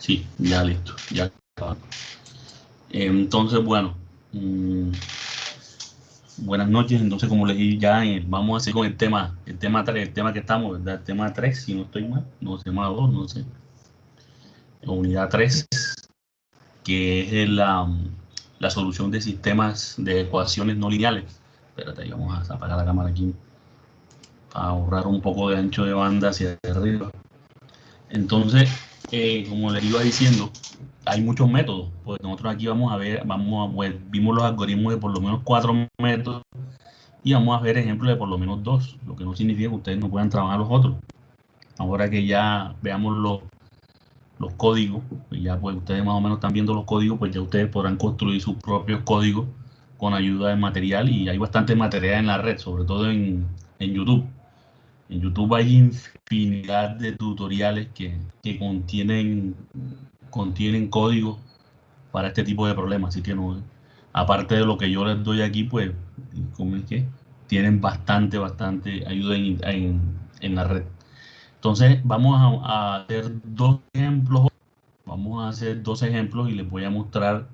Sí, ya listo, ya está. Entonces, bueno, buenas noches. Entonces, como les dije, ya vamos a hacer con el tema 3, el tema que estamos, ¿verdad? El tema 3, si no estoy mal, no sé, tema 2, no sé. La unidad 3, que es la solución de sistemas de ecuaciones no lineales. Espérate, ahí vamos a apagar la cámara aquí para ahorrar un poco de ancho de banda hacia arriba. Entonces, como les iba diciendo, hay muchos métodos. Pues nosotros aquí vamos a ver, pues, vimos los algoritmos de por lo menos 4 métodos y vamos a ver ejemplos de por lo menos 2, lo que no significa que ustedes no puedan trabajar los otros. Ahora que ya veamos los códigos, pues ya pues ustedes más o menos están viendo los códigos, pues ya ustedes podrán construir sus propios códigos con ayuda del material, y hay bastante material en la red, sobre todo en YouTube. En YouTube hay infinidad de tutoriales que contienen código para este tipo de problemas, así que no, aparte de lo que yo les doy aquí, pues, como es que tienen bastante ayuda en la red. Entonces, vamos a hacer dos ejemplos. Vamos a hacer dos ejemplos y les voy a mostrar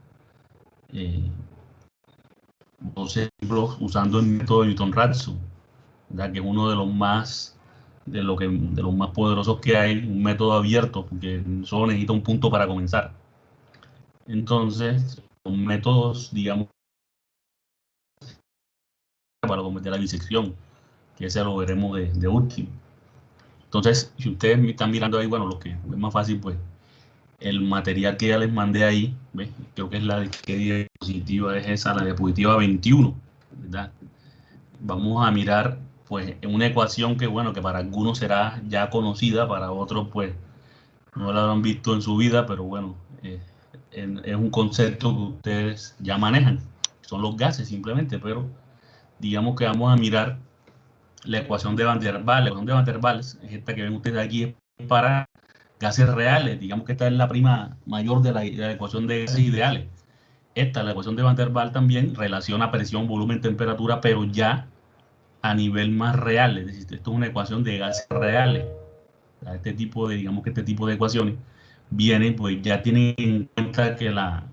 eh, dos ejemplos usando el método de Newton-Raphson, que es uno de los más poderosos que hay, un método abierto, porque solo necesita un punto para comenzar. Entonces, son métodos, digamos, para cometer la bisección, que ese lo veremos de último. Entonces, si ustedes me están mirando ahí, bueno, lo que es más fácil, pues, el material que ya les mandé ahí, ¿ves? Creo que es ¿qué diapositiva es esa? La diapositiva 21, ¿verdad? Vamos a mirar, pues, en una ecuación que, bueno, que para algunos será ya conocida, para otros, pues, no la habrán visto en su vida, pero bueno, es un concepto que ustedes ya manejan. Son los gases simplemente, pero digamos que vamos a mirar la ecuación de Van der Waals. La ecuación de Van der Waals es esta que ven ustedes aquí, es para gases reales. Digamos que esta es la prima mayor de la ecuación de gases ideales. Esta, la ecuación de Van der Waals, también relaciona presión, volumen, temperatura, pero ya a nivel más real. Es decir, esto es una ecuación de gases reales. Digamos que este tipo de ecuaciones vienen, pues ya tienen en cuenta que las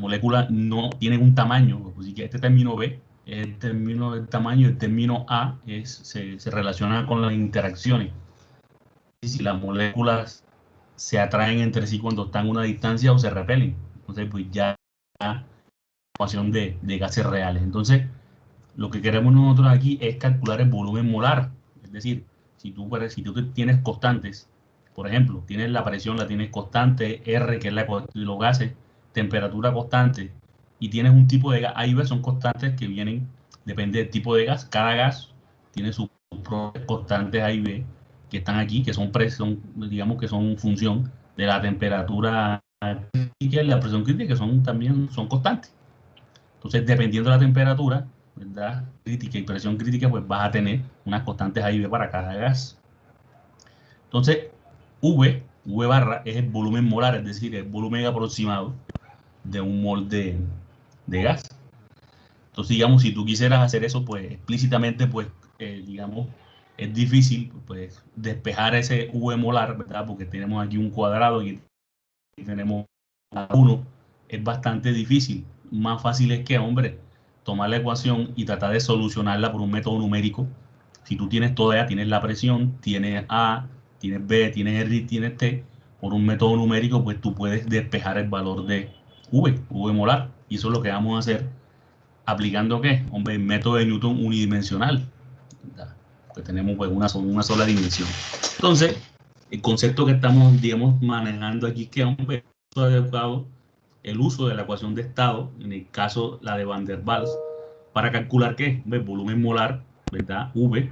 moléculas no tienen un tamaño. Así que este término B es el término del tamaño, el término A se relaciona con las interacciones. Y si las moléculas se atraen entre sí cuando están a una distancia o se repelen. Entonces, pues ya ecuación de gases reales. Entonces, lo que queremos nosotros aquí es calcular el volumen molar. Es decir, si tú tienes constantes, por ejemplo, tienes la presión, la tienes constante, R, que es la de los gases, temperatura constante, y tienes un tipo de gas, A y B son constantes que vienen, depende del tipo de gas. Cada gas tiene sus propias constantes A y B que están aquí, que digamos que son función de la temperatura crítica y la presión crítica, que también son constantes. Entonces, dependiendo de la temperatura, ¿verdad? Crítica y presión crítica, pues vas a tener unas constantes A y B para cada gas. Entonces, V barra es el volumen molar, es decir, el volumen aproximado de un mol de gas. Entonces, digamos, si tú quisieras hacer eso, pues explícitamente, pues, digamos, es difícil, pues, despejar ese V molar, ¿verdad? Porque tenemos aquí un cuadrado y tenemos 1, es bastante difícil. Más fácil es que, hombre, tomar la ecuación y tratar de solucionarla por un método numérico. Si tú tienes toda ella, tienes la presión, tienes A, tienes B, tienes R, tienes T, por un método numérico, pues tú puedes despejar el valor de V molar. Y eso es lo que vamos a hacer aplicando, ¿qué? Hombre, el método de Newton unidimensional, ¿verdad? Porque tenemos, pues, una sola dimensión. Entonces, el concepto que estamos, digamos, manejando aquí es que, hombre, adecuado el uso de la ecuación de estado, en el caso la de Van der Waals, para calcular qué, el volumen molar, ¿verdad? V,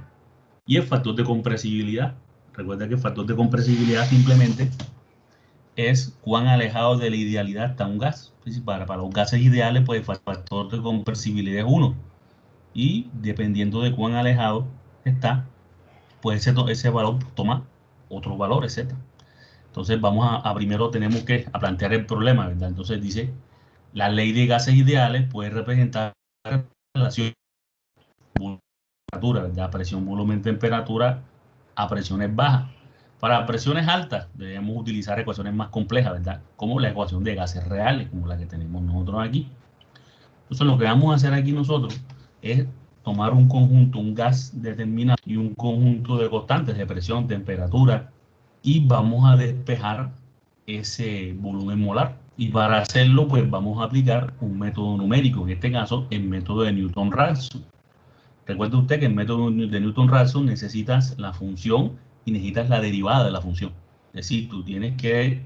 y el factor de compresibilidad. Recuerda que el factor de compresibilidad simplemente es cuán alejado de la idealidad está un gas. Para los gases ideales, pues el factor de compresibilidad es 1, y dependiendo de cuán alejado está, pues ese valor toma otro valor, etc. Entonces vamos primero tenemos que plantear el problema, ¿verdad? Entonces dice, la ley de gases ideales puede representar la relación temperatura, ¿verdad? Presión, volumen, temperatura a presiones bajas. Para presiones altas debemos utilizar ecuaciones más complejas, ¿verdad? Como la ecuación de gases reales, como la que tenemos nosotros aquí. Entonces lo que vamos a hacer aquí nosotros es tomar un conjunto, un gas determinado y un conjunto de constantes de presión, temperatura, y vamos a despejar ese volumen molar. Y para hacerlo, pues vamos a aplicar un método numérico, en este caso el método de Newton-Raphson. Recuerde usted que el método de Newton-Raphson necesitas la función y necesitas la derivada de la función. Es decir, tú tienes que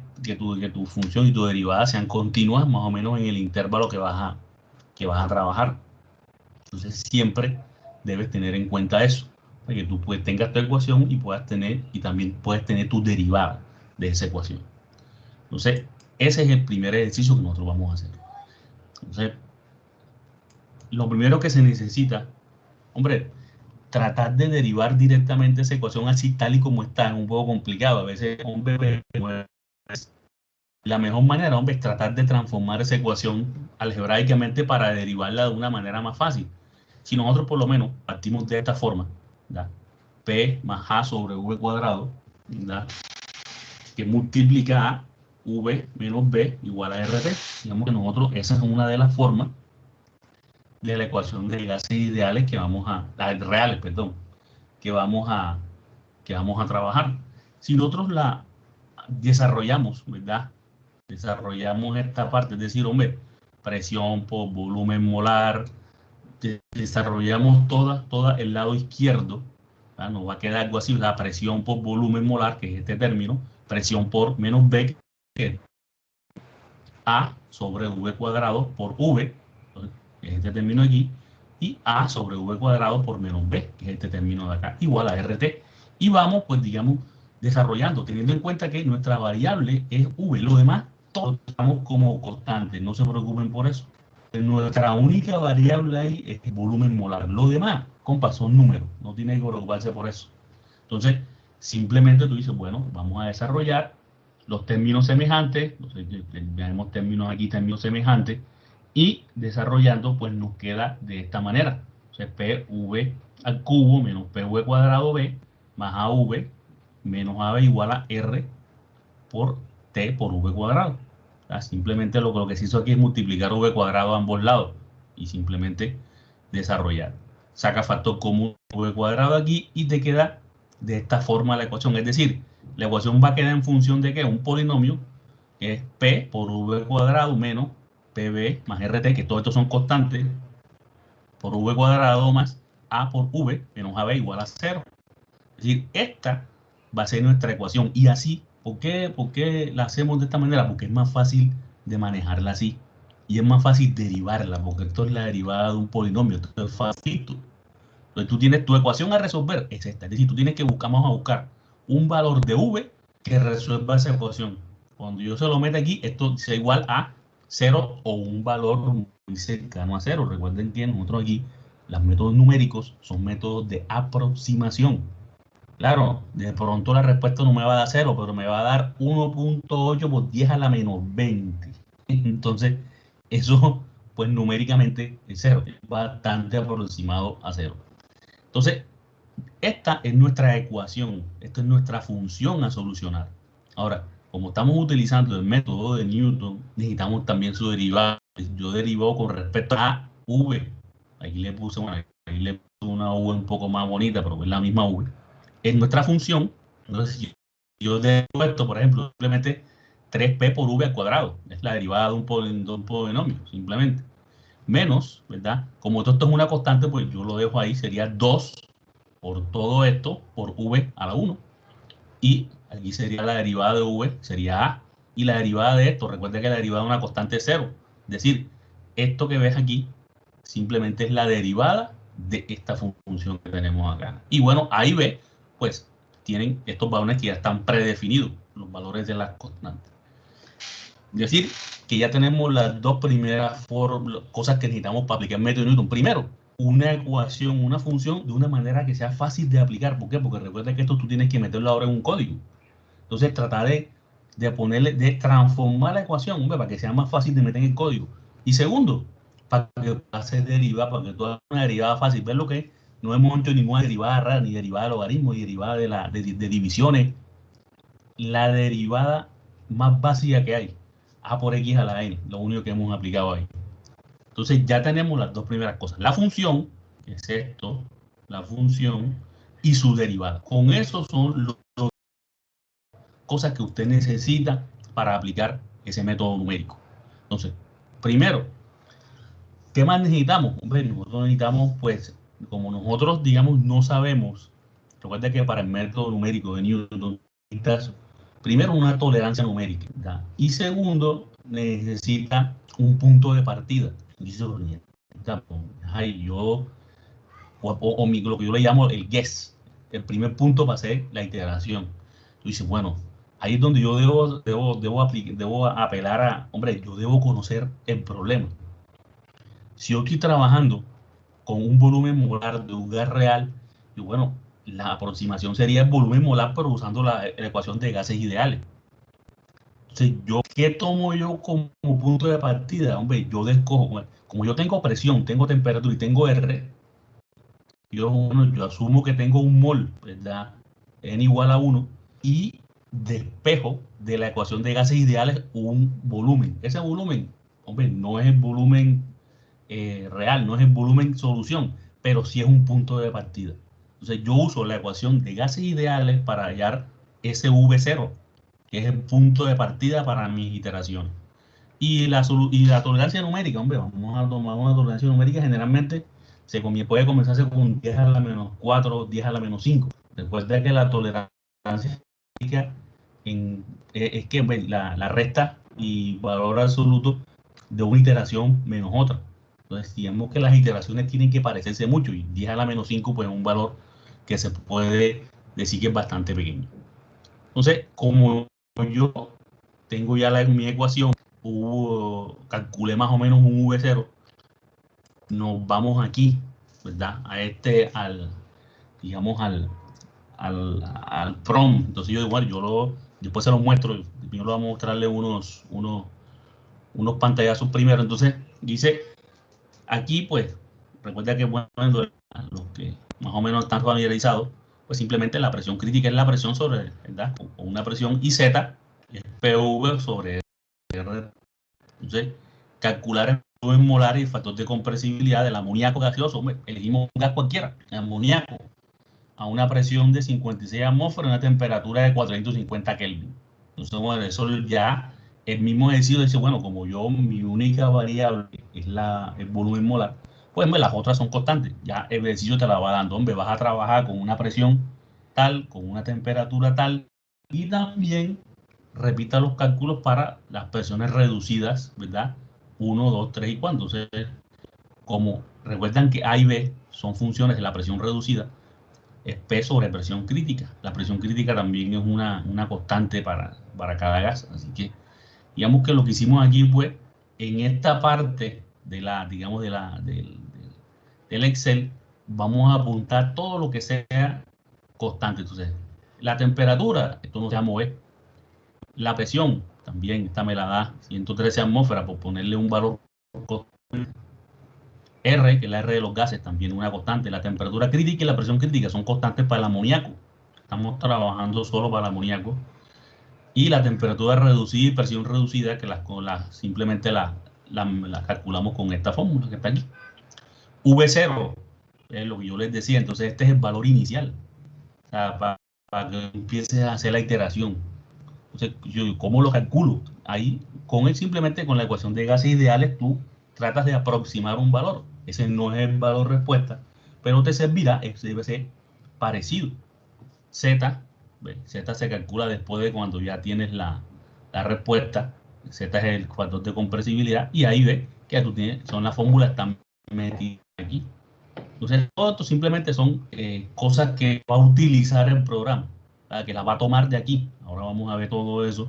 tu función y tu derivada sean continuas más o menos en el intervalo que vas a trabajar. Entonces siempre debes tener en cuenta eso, para que tú tengas tu ecuación y también puedes tener tu derivada de esa ecuación. Entonces, ese es el primer ejercicio que nosotros vamos a hacer. Entonces, lo primero que se necesita, hombre, tratar de derivar directamente esa ecuación así tal y como está es un poco complicado. A veces, hombre, la mejor manera, hombre, es tratar de transformar esa ecuación algebraicamente para derivarla de una manera más fácil. Si nosotros por lo menos partimos de esta forma, ¿verdad? P más A sobre V cuadrado, ¿verdad? Que multiplica A, V menos B igual a RT. Digamos que nosotros, esa es una de las formas de la ecuación de gases ideales reales, perdón, que vamos a trabajar. Si nosotros la desarrollamos, ¿verdad? Desarrollamos esta parte, es decir, hombre, presión por volumen molar, desarrollamos toda el lado izquierdo, ¿verdad? Nos va a quedar algo así, la presión por volumen molar, que es este término, presión por menos B, que es A sobre V cuadrado por V, entonces, que es este término aquí, y A sobre V cuadrado por menos B, que es este término de acá, igual a RT. Y vamos, pues digamos, desarrollando, teniendo en cuenta que nuestra variable es V, lo demás, todos estamos como constantes, no se preocupen por eso. Nuestra única variable ahí es el volumen molar. Lo demás, compa, son números. No tiene que preocuparse por eso. Entonces, simplemente tú dices, bueno, vamos a desarrollar los términos semejantes. Tenemos términos aquí, términos semejantes. Y desarrollando, pues nos queda de esta manera. Entonces, PV al cubo menos PV cuadrado B más AV menos AB igual a R por T por V cuadrado. O sea, simplemente lo que se hizo aquí es multiplicar V cuadrado a ambos lados y simplemente desarrollar. Saca factor común V cuadrado aquí y te queda de esta forma la ecuación. Es decir, la ecuación va a quedar en función de ¿qué? Un polinomio que es P por V cuadrado menos PB más RT, que todos estos son constantes, por V cuadrado más A por V menos AB igual a 0. Es decir, esta va a ser nuestra ecuación. Y así, ¿por qué la hacemos de esta manera? Porque es más fácil de manejarla así. Y es más fácil derivarla, porque esto es la derivada de un polinomio. Esto es facilito. Entonces tú tienes tu ecuación a resolver, es esta. Es decir, tú tienes que vamos a buscar un valor de V que resuelva esa ecuación. Cuando yo se lo meta aquí, esto sea igual a 0 o un valor muy cercano a 0. Recuerden que nosotros aquí, los métodos numéricos son métodos de aproximación. Claro, de pronto la respuesta no me va a dar 0, pero me va a dar 1.8 por 10 a la menos 20. Entonces, eso, pues numéricamente es 0, es bastante aproximado a 0. Entonces, esta es nuestra ecuación, esta es nuestra función a solucionar. Ahora, como estamos utilizando el método de Newton, necesitamos también su derivada. Yo derivo con respecto a V. Aquí le puse una V un poco más bonita, pero es la misma V. Es nuestra función. Entonces, yo derivo esto, por ejemplo, simplemente 3P por V al cuadrado. Es la derivada de un polinomio, simplemente. Menos, ¿verdad? Como esto es una constante, pues yo lo dejo ahí, sería 2 por todo esto por V a la 1. Y aquí sería la derivada de V, sería A. Y la derivada de esto, recuerda que la derivada de una constante es 0. Es decir, esto que ves aquí simplemente es la derivada de esta función que tenemos acá. Y bueno, A y B, pues tienen estos valores que ya están predefinidos, los valores de las constantes. Es decir, que ya tenemos las dos primeras cosas que necesitamos para aplicar el método de Newton. Primero, una ecuación, una función de una manera que sea fácil de aplicar. ¿Por qué? Porque recuerda que esto tú tienes que meterlo ahora en un código. Entonces, tratar de transformar la ecuación, hombre, para que sea más fácil de meter en el código. Y segundo, para que pase derivada, para que tú hagas una derivada fácil. ¿Ves lo que es? No hemos hecho ninguna derivada rara, ni derivada de logaritmos, ni derivada de divisiones. la derivada más básica que hay, a por x a la n, lo único que hemos aplicado ahí. Entonces ya tenemos las dos primeras cosas, la función, que es esto, la función y su derivada. Con eso son las cosas que usted necesita para aplicar ese método numérico. Entonces, primero, ¿qué más necesitamos? Hombre, nosotros necesitamos, pues, como nosotros, digamos, no sabemos, recuerda que para el método numérico de Newton necesitas, primero, una tolerancia numérica, ¿verdad? Y segundo, necesita un punto de partida. Dice, ay, yo, lo que yo le llamo el guess, el primer punto para hacer la integración. Tú dices, bueno, ahí es donde yo debo apelar a, hombre, yo debo conocer el problema. Si yo estoy trabajando con un volumen molar de un gas real, y bueno, la aproximación sería el volumen molar, pero usando la ecuación de gases ideales. Entonces, ¿qué tomo yo como punto de partida? Hombre, yo descojo, como yo tengo presión, tengo temperatura y tengo R, yo asumo que tengo un mol, ¿verdad? N igual a 1, y despejo de la ecuación de gases ideales un volumen. Ese volumen, hombre, no es el volumen real, no es el volumen solución, pero sí es un punto de partida. Entonces yo uso la ecuación de gases ideales para hallar ese V0, que es el punto de partida para mis iteraciones. Y la tolerancia numérica, hombre, vamos a tomar una tolerancia numérica, generalmente puede comenzarse con 10 a la menos 4, 10 a la menos 5. Después de que la tolerancia numérica es que bueno, la resta y valor absoluto de una iteración menos otra. Entonces, digamos que las iteraciones tienen que parecerse mucho y 10 a la menos 5 pues es un valor que se puede decir que es bastante pequeño. Entonces, como yo tengo ya mi ecuación, calculé más o menos un V0, nos vamos aquí, ¿verdad? Digamos, al PROM. Entonces yo igual, después se los muestro, primero vamos a mostrarle unos pantallazos primero. Entonces, dice, aquí pues, recuerda que bueno, los que más o menos están familiarizados, pues simplemente la presión crítica es la presión sobre, ¿verdad? Con una presión y Z, es PV sobre R. Entonces, calcular el volumen molar y el factor de compresibilidad del amoníaco gaseoso. Hombre, elegimos un gas cualquiera, amoníaco, a una presión de 56 atmósferas y una temperatura de 450 Kelvin. Entonces, bueno, eso ya el mismo ejercicio dice, bueno, como mi única variable es el volumen molar, pues las otras son constantes. Ya el ejercicio te la va dando, hombre, vas a trabajar con una presión tal, con una temperatura tal, y también repita los cálculos para las presiones reducidas, ¿verdad? 1, 2, 3 y 4. Entonces, como recuerdan que A y B son funciones de la presión reducida, es P sobre presión crítica. La presión crítica también es una constante para cada gas. Así que, digamos que lo que hicimos aquí fue, en esta parte de digamos, del Excel, vamos a apuntar todo lo que sea constante. Entonces, la temperatura, esto no se va a mover. La presión, también, esta me la da 113 atmósferas, por ponerle un valor R, que es la R de los gases, también una constante. La temperatura crítica y la presión crítica son constantes para el amoníaco. Estamos trabajando solo para el amoníaco. Y la temperatura reducida y presión reducida, que simplemente las calculamos con esta fórmula que está aquí. V0, es lo que yo les decía. Entonces, este es el valor inicial. O sea, para que empieces a hacer la iteración. Entonces, ¿cómo lo calculo? Ahí, simplemente con la ecuación de gases ideales, tú tratas de aproximar un valor. Ese no es el valor respuesta, pero te servirá, debe ser parecido. Z se calcula después de cuando ya tienes la respuesta. Z es el factor de compresibilidad y ahí ves que tú son las fórmulas están metidas aquí. Entonces, todo esto simplemente son cosas que va a utilizar el programa, que las va a tomar de aquí. Ahora vamos a ver todo eso.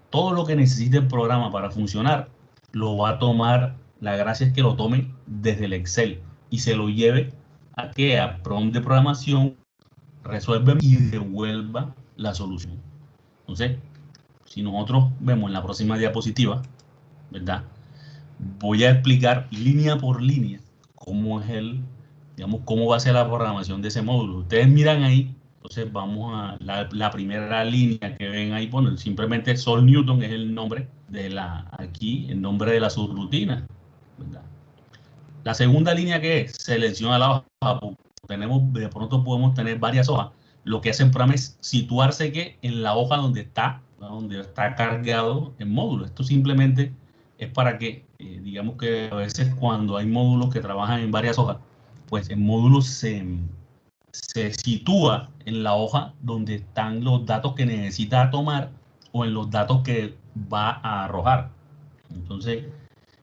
Todo lo que necesite el programa para funcionar, lo va a tomar. La gracia es que lo tome desde el Excel y se lo lleve a prompt de programación, resuelve y devuelva la solución. Entonces, si nosotros vemos en la próxima diapositiva, ¿verdad? Voy a explicar línea por línea cómo es digamos, cómo va a ser la programación de ese módulo. Ustedes miran ahí Entonces vamos a la primera línea que ven ahí, bueno, simplemente Sol Newton es el nombre de aquí, el nombre de la subrutina, ¿verdad? La segunda línea que es, selecciona la hoja, de pronto podemos tener varias hojas. Lo que hace el programa es situarse que en la hoja donde está cargado el módulo. Esto simplemente es para que, digamos que a veces cuando hay módulos que trabajan en varias hojas, pues el módulo se sitúa en la hoja donde están los datos que necesita tomar o en los datos que va a arrojar. Entonces,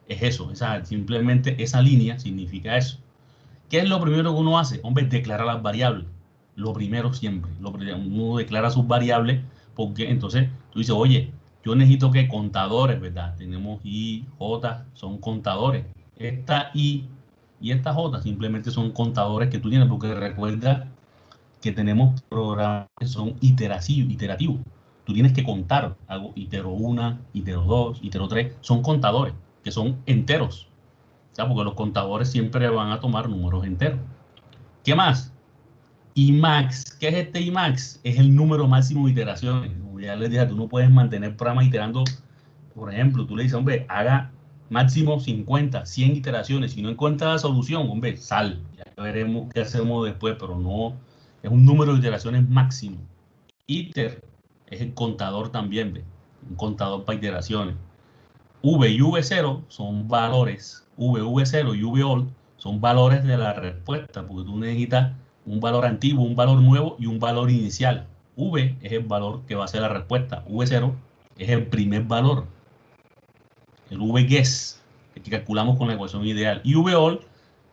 es eso, simplemente esa línea significa eso. ¿Qué es lo primero que uno hace? Hombre, declara las variables. Lo primero siempre. Uno declara sus variables porque entonces tú dices, oye, yo necesito que contadores, ¿verdad? Tenemos I, J, son contadores. Esta I y esta J simplemente son contadores que tú tienes, porque recuerda que tenemos programas que son iterativos. Tú tienes que contar, hago itero 1, itero 2, itero 3, son contadores, que son enteros. O sea, porque los contadores siempre van a tomar números enteros. ¿Qué más? IMAX. ¿Qué es este IMAX? Es el número máximo de iteraciones. Como ya les dije, tú no puedes mantener programas iterando. Por ejemplo, tú le dices, hombre, haga máximo 50, 100 iteraciones. Si no encuentra la solución, hombre, sal. Ya veremos qué hacemos después, pero no, es un número de iteraciones máximo. Iter es el contador también, ¿ve? Un contador para iteraciones. V y V0 son valores, V0 y VOL son valores de la respuesta, porque tú necesitas un valor antiguo, un valor nuevo y un valor inicial. V es el valor que va a ser la respuesta, V0 es el primer valor, el VGuess, el que calculamos con la ecuación ideal, y VOL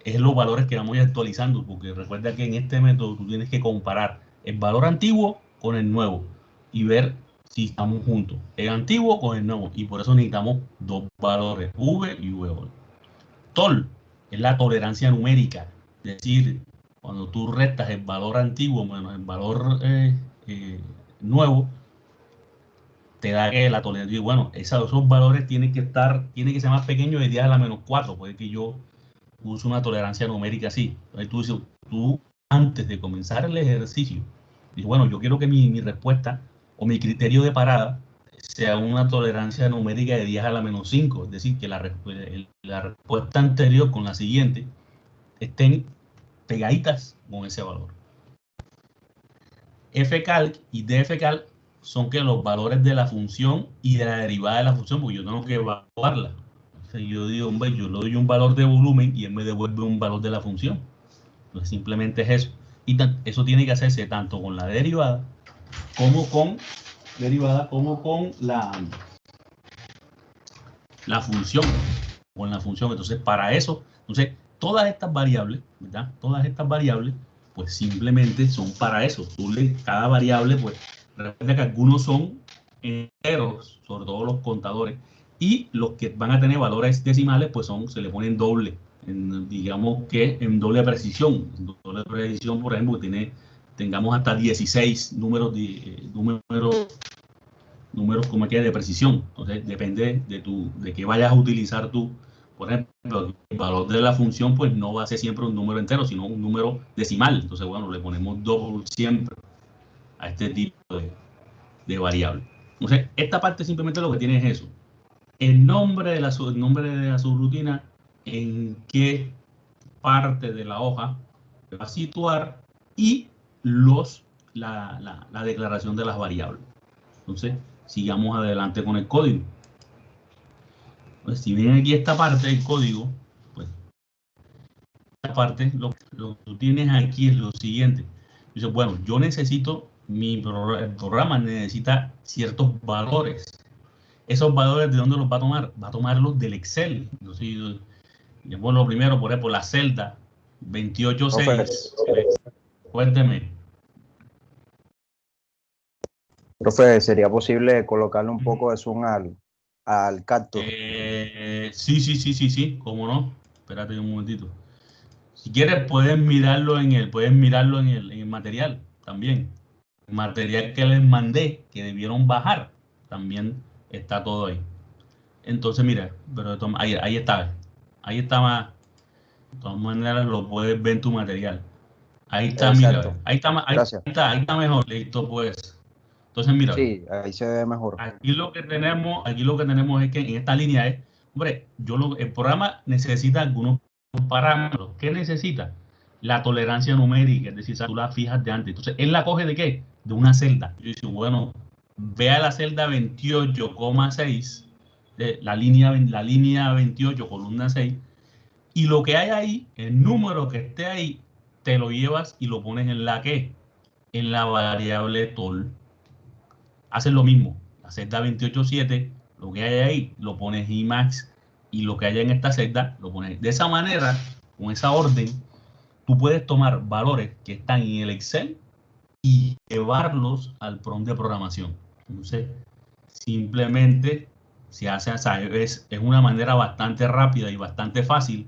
es los valores que vamos a ir actualizando, porque recuerda que en este método tú tienes que comparar el valor antiguo con el nuevo y ver si estamos juntos, el antiguo con el nuevo, y por eso necesitamos dos valores, V y VOL. TOL es la tolerancia numérica, es decir, cuando tú restas el valor antiguo menos el valor nuevo, te da que la tolerancia, y bueno, esos valores tienen que ser más pequeños de 10 a la menos 4, puede que yo use una tolerancia numérica así. Entonces tú antes de comenzar el ejercicio, dices, bueno, yo quiero que mi respuesta o mi criterio de parada sea una tolerancia numérica de 10 a la menos 5, es decir, que la respuesta anterior con la siguiente estén pegaditas con ese valor. Fcalc y dfcalc son que los valores de la función y de la derivada de la función, porque yo tengo que evaluarla. O sea, yo digo, hombre, yo le doy un valor de volumen y él me devuelve un valor de la función. Entonces simplemente es eso. Y eso tiene que hacerse tanto con la derivada como con la función. Con la función. Entonces, para eso, entonces, todas estas variables, ¿verdad? Todas estas variables, pues simplemente son para eso. Cada variable, pues, recuerda que algunos son enteros, sobre todo los contadores, y los que van a tener valores decimales, pues se le ponen doble, digamos que en doble precisión. En doble precisión, por ejemplo, tengamos hasta 16 números como que de precisión. Entonces, depende de qué vayas a utilizar tú. Por ejemplo, el valor de la función pues no va a ser siempre un número entero, sino un número decimal. Entonces, bueno, le ponemos doble siempre a este tipo de variable. Entonces, esta parte simplemente lo que tiene es eso. El nombre de la subrutina, en qué parte de la hoja se va a situar y la declaración de las variables. Entonces, sigamos adelante con el código. Pues si ven aquí esta parte del código, pues esta parte, lo que tú tienes aquí es lo siguiente. Dice, bueno, yo necesito, el programa necesita ciertos valores. Esos valores, ¿de dónde los va a tomar? Va a tomarlos del Excel. Entonces, yo lo primero, por ejemplo, la celda 28.6. Cuénteme. Profe, ¿sería posible colocarle un poco de zoom al cactus? Sí, cómo no. Espérate un momentito. Si quieres, puedes mirarlo en el material también. El material que les mandé, que debieron bajar, también está todo ahí. Entonces, mira, pero ahí está. Ahí está más. De todas maneras, lo puedes ver en tu material. Ahí está, Exacto. mira, Gracias. ahí está mejor, listo, pues. Entonces, mira, Sí, ahí se ve mejor. aquí lo que tenemos es que en esta línea es, hombre, el programa necesita algunos parámetros. ¿Qué necesita? La tolerancia numérica, es decir, tú la fijas de antes. Entonces, él la coge de qué? De una celda. Yo digo, bueno, vea la celda 28,6, la línea 28, columna 6, y lo que hay ahí, el número que esté ahí, te lo llevas y lo pones en la ¿qué? En la variable tol. Haces lo mismo, la celda 28,7, lo que hay ahí, lo pones Emacs, y lo que haya en esta celda, lo pones. De esa manera, con esa orden, tú puedes tomar valores que están en el Excel y llevarlos al prompt de programación. Entonces, simplemente se hace, o sea, es una manera bastante rápida y bastante fácil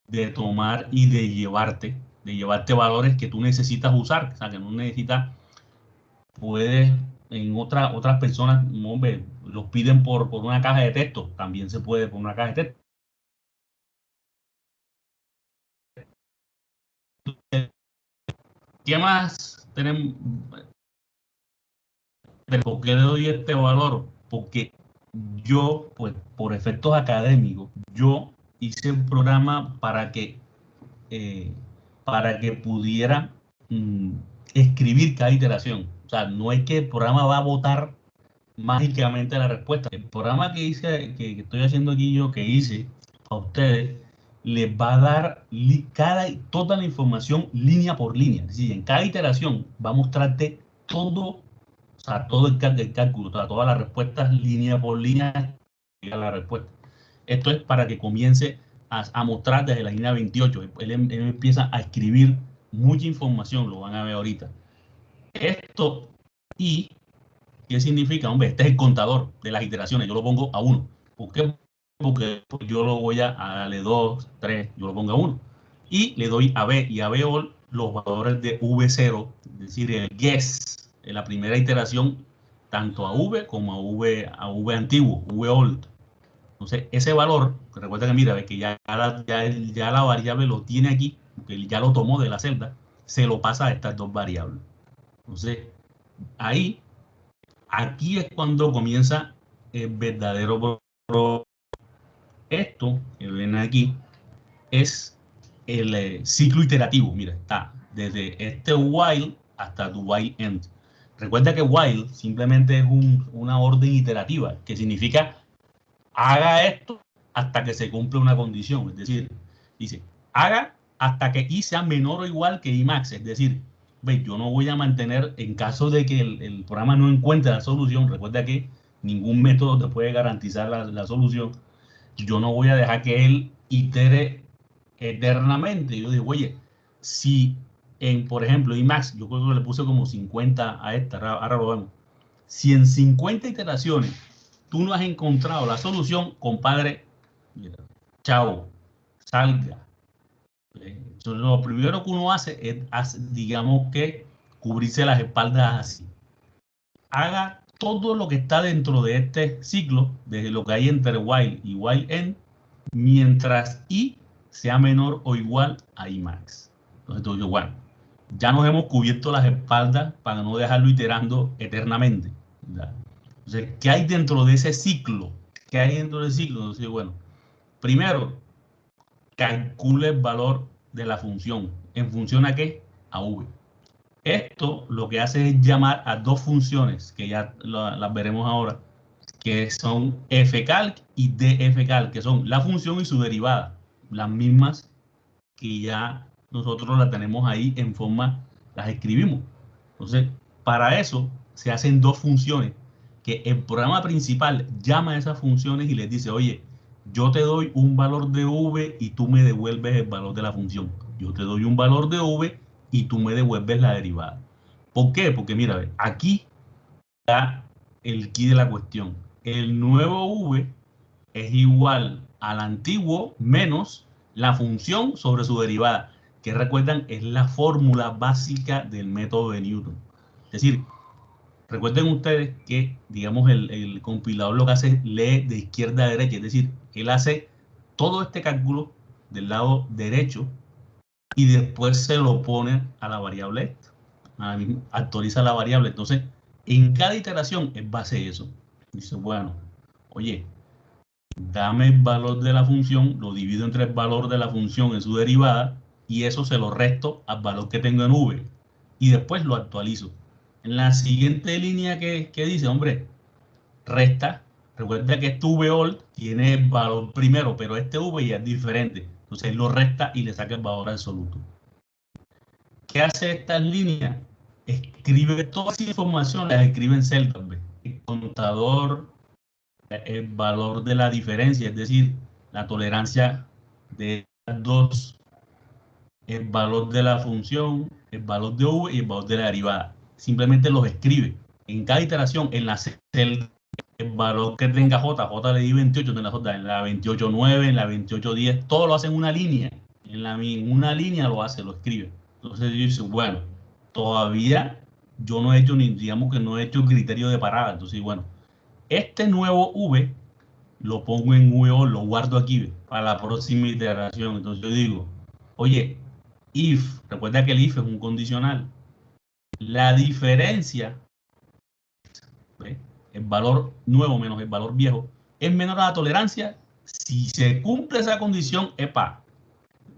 de tomar y de llevarte valores que tú necesitas usar, o sea, que no necesitas, puedes, otras personas, hombre, los piden por una caja de texto, también se puede por una caja de texto. ¿Qué más tenemos? ¿Por qué le doy este valor? Porque yo, pues, por efectos académicos, yo hice un programa eh, para que pudiera escribir cada iteración. O sea, no es que el programa va a votar mágicamente la respuesta. El programa que estoy haciendo aquí yo, que hice a ustedes, les va a dar toda la información línea por línea. Es decir, en cada iteración va a mostrarte todo, o sea, todo el cálculo, todas las respuestas línea por línea, la respuesta. Esto es para que comience a mostrar desde la línea 28. Él empieza a escribir mucha información, lo van a ver ahorita. Esto, y ¿qué significa? Hombre, este es el contador de las iteraciones, yo lo pongo a 1. ¿Por qué? Porque yo lo voy a darle 2, 3, yo lo pongo a 1. Y le doy a B y a B all los valores de V0, es decir, el guess en la primera iteración, tanto a V como a V antiguo, V old. Entonces, ese valor, recuerda que mira, que ya la variable lo tiene aquí, porque él ya lo tomó de la celda, se lo pasa a estas dos variables. Entonces, ahí, aquí es cuando comienza el verdadero programa. Esto que ven aquí es el ciclo iterativo. Mira, está desde este while hasta tu while end. Recuerda que while simplemente es una orden iterativa, que significa haga esto hasta que se cumpla una condición. Es decir, dice, haga hasta que i sea menor o igual que i max. Es decir, ve, yo no voy a mantener, en caso de que el programa no encuentre la solución, recuerda que ningún método te puede garantizar la solución, yo no voy a dejar que él itere eternamente. Yo digo, oye, si por ejemplo, Emacs, yo creo que le puse como 50 a esta, ahora lo vemos. Si en 50 iteraciones tú no has encontrado la solución, compadre, mira, chao, salga. Entonces, lo primero que uno hace es, digamos que, cubrirse las espaldas así. Haga todo lo que está dentro de este ciclo, desde lo que hay entre while y while end, mientras i sea menor o igual a i max. Entonces tú dices, bueno, ya nos hemos cubierto las espaldas para no dejarlo iterando eternamente, ¿verdad? Entonces, ¿qué hay dentro de ese ciclo? ¿Qué hay dentro del ciclo? Entonces, bueno, primero, calcule el valor de la función. ¿En función a qué? A v. Esto lo que hace es llamar a dos funciones, que ya las veremos ahora, que son fcalc y dfcalc, que son la función y su derivada, las mismas que ya nosotros las tenemos ahí en forma, las escribimos. Entonces, para eso se hacen dos funciones, que el programa principal llama a esas funciones y les dice, oye, yo te doy un valor de v y tú me devuelves el valor de la función. Yo te doy un valor de v y tú me devuelves la derivada. ¿Por qué? Porque mira, aquí está el key de la cuestión. El nuevo v es igual al antiguo menos la función sobre su derivada, que recuerdan es la fórmula básica del método de Newton. Es decir, recuerden ustedes que, digamos, el compilador lo que hace es lee de izquierda a derecha, es decir, él hace todo este cálculo del lado derecho y después se lo pone a la variable esta. Actualiza la variable. Entonces, en cada iteración es base eso. Dice, bueno, oye, dame el valor de la función, lo divido entre el valor de la función en su derivada y eso se lo resto al valor que tengo en v y después lo actualizo. En la siguiente línea que dice, hombre, resta, recuerda que este v-all tiene el valor primero, pero este v ya es diferente. Entonces él lo resta y le saca el valor absoluto. ¿Qué hace esta línea? Escribe toda esa información, la escribe en celdas, el contador, el valor de la diferencia, es decir, la tolerancia de las dos, el valor de la función, el valor de v y el valor de la derivada. Simplemente los escribe. En cada iteración, en la celda, el valor que tenga J le di 28 en la J, en la 28.9, en la 28.10, todo lo hace en una línea. En una línea lo hace, lo escribe. Entonces yo digo, bueno, todavía yo no he hecho ni, digamos que no he hecho criterio de parada. Entonces, bueno, este nuevo V lo pongo en VO, lo guardo aquí para la próxima iteración. Entonces yo digo, oye, if, recuerda que el if es un condicional. La diferencia, ¿ve? El valor nuevo menos el valor viejo, es menor a la tolerancia. Si se cumple esa condición, epa,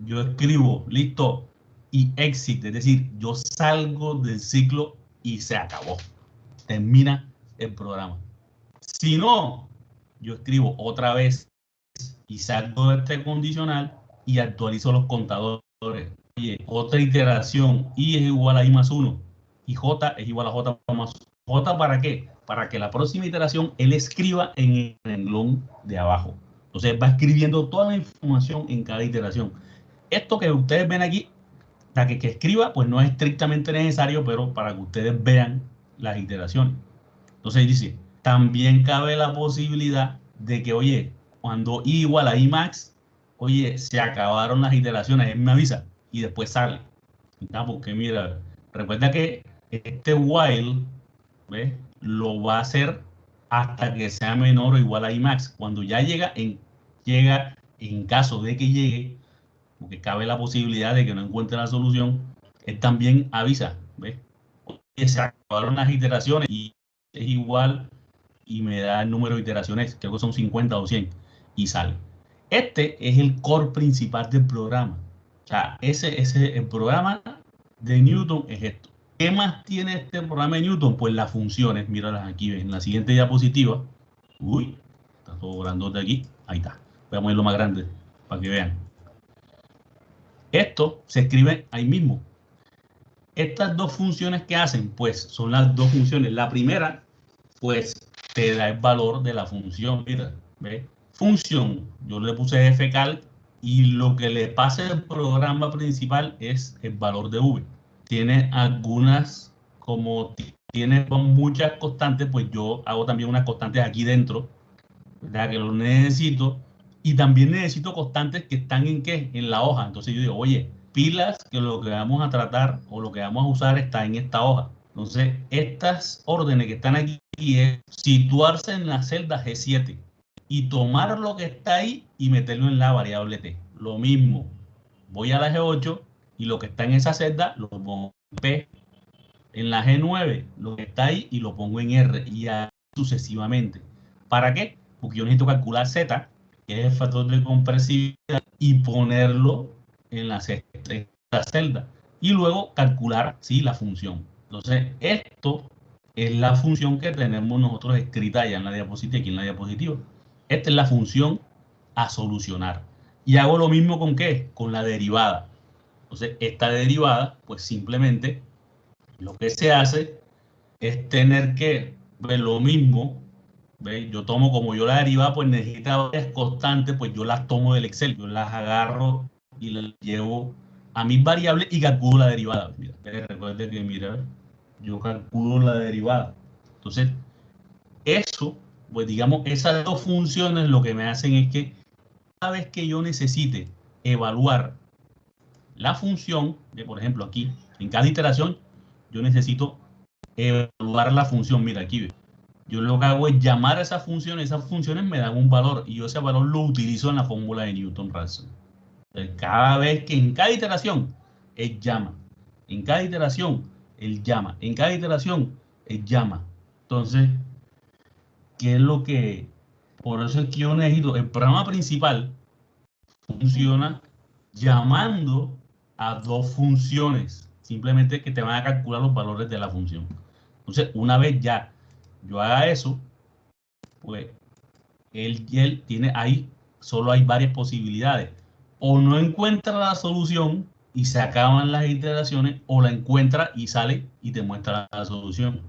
yo escribo, listo, y exit, es decir, yo salgo del ciclo y se acabó. Termina el programa. Si no, yo escribo otra vez y salgo de este condicional y actualizo los contadores. Oye, otra iteración, i es igual a i más 1 y j es igual a j más 1. ¿J para qué? Para que la próxima iteración él escriba en el renglón de abajo. Entonces va escribiendo toda la información en cada iteración. Esto que ustedes ven aquí, la que escriba, pues no es estrictamente necesario, pero para que ustedes vean las iteraciones. Entonces dice, también cabe la posibilidad de que, oye, cuando i igual a i max, oye, se acabaron las iteraciones, él me avisa y después sale. Porque mira, recuerda que este while, ¿ves? Lo va a hacer hasta que sea menor o igual a i max. Cuando ya llega en caso de que llegue, porque cabe la posibilidad de que no encuentre la solución, él también avisa, ¿ves? Oye, se acabaron las iteraciones y es igual y me da el número de iteraciones, creo que son 50 o 100, y sale. Este es el core principal del programa. O sea, el programa de Newton es esto. ¿Qué más tiene este programa de Newton? Pues las funciones, míralas aquí, en la siguiente diapositiva. Uy, está todo grandote aquí. Ahí está. Voy a ponerlo más grande para que vean. Esto se escribe ahí mismo. Estas dos funciones que hacen, pues son las dos funciones. La primera, pues te da el valor de la función. Mira, ¿ves? Función, yo le puse fcal y lo que le pasa al programa principal es el valor de v. Tiene algunas, como tiene muchas constantes, pues yo hago también unas constantes aquí dentro, ¿verdad? Que lo necesito. Y también necesito constantes que están en qué, en la hoja. Entonces yo digo, oye, pilas que lo que vamos a tratar o lo que vamos a usar está en esta hoja. Entonces, estas órdenes que están aquí es situarse en la celda G7 y tomar lo que está ahí y meterlo en la variable T. Lo mismo, voy a la G8 y lo que está en esa celda lo pongo en P. En la G9, lo que está ahí y lo pongo en R y así sucesivamente. ¿Para qué? Porque yo necesito calcular Z, que es el factor de compresibilidad, y ponerlo en la celda. Y luego calcular, sí, la función. Entonces, esto es la función que tenemos nosotros escrita allá en la diapositiva, aquí en la diapositiva. Esta es la función a solucionar. Y hago lo mismo con ¿qué? Con la derivada. Entonces, esta derivada, pues simplemente lo que se hace es tener que ver lo mismo. ¿Ve? Yo tomo, como yo la derivada, pues necesita varias constantes, pues yo las tomo del Excel, yo las agarro y las llevo a mis variables y calculo la derivada. Mira, recuerden que, mira, yo calculo la derivada. Entonces, eso, pues digamos, esas dos funciones lo que me hacen es que cada vez que yo necesite evaluar la función, por ejemplo, aquí, en cada iteración, yo necesito evaluar la función. Mira, aquí, yo lo que hago es llamar a esas funciones me dan un valor y yo ese valor lo utilizo en la fórmula de Newton-Raphson. Cada vez que en cada iteración él llama. En cada iteración, él llama. En cada iteración, él llama. Entonces, ¿qué es lo que...? Por eso es que yo necesito... El programa principal funciona llamando a dos funciones. Simplemente que te van a calcular los valores de la función. Entonces, una vez ya yo haga eso, pues él tiene ahí, solo hay varias posibilidades. O no encuentra la solución y se acaban las iteraciones, o la encuentra y sale y te muestra la solución.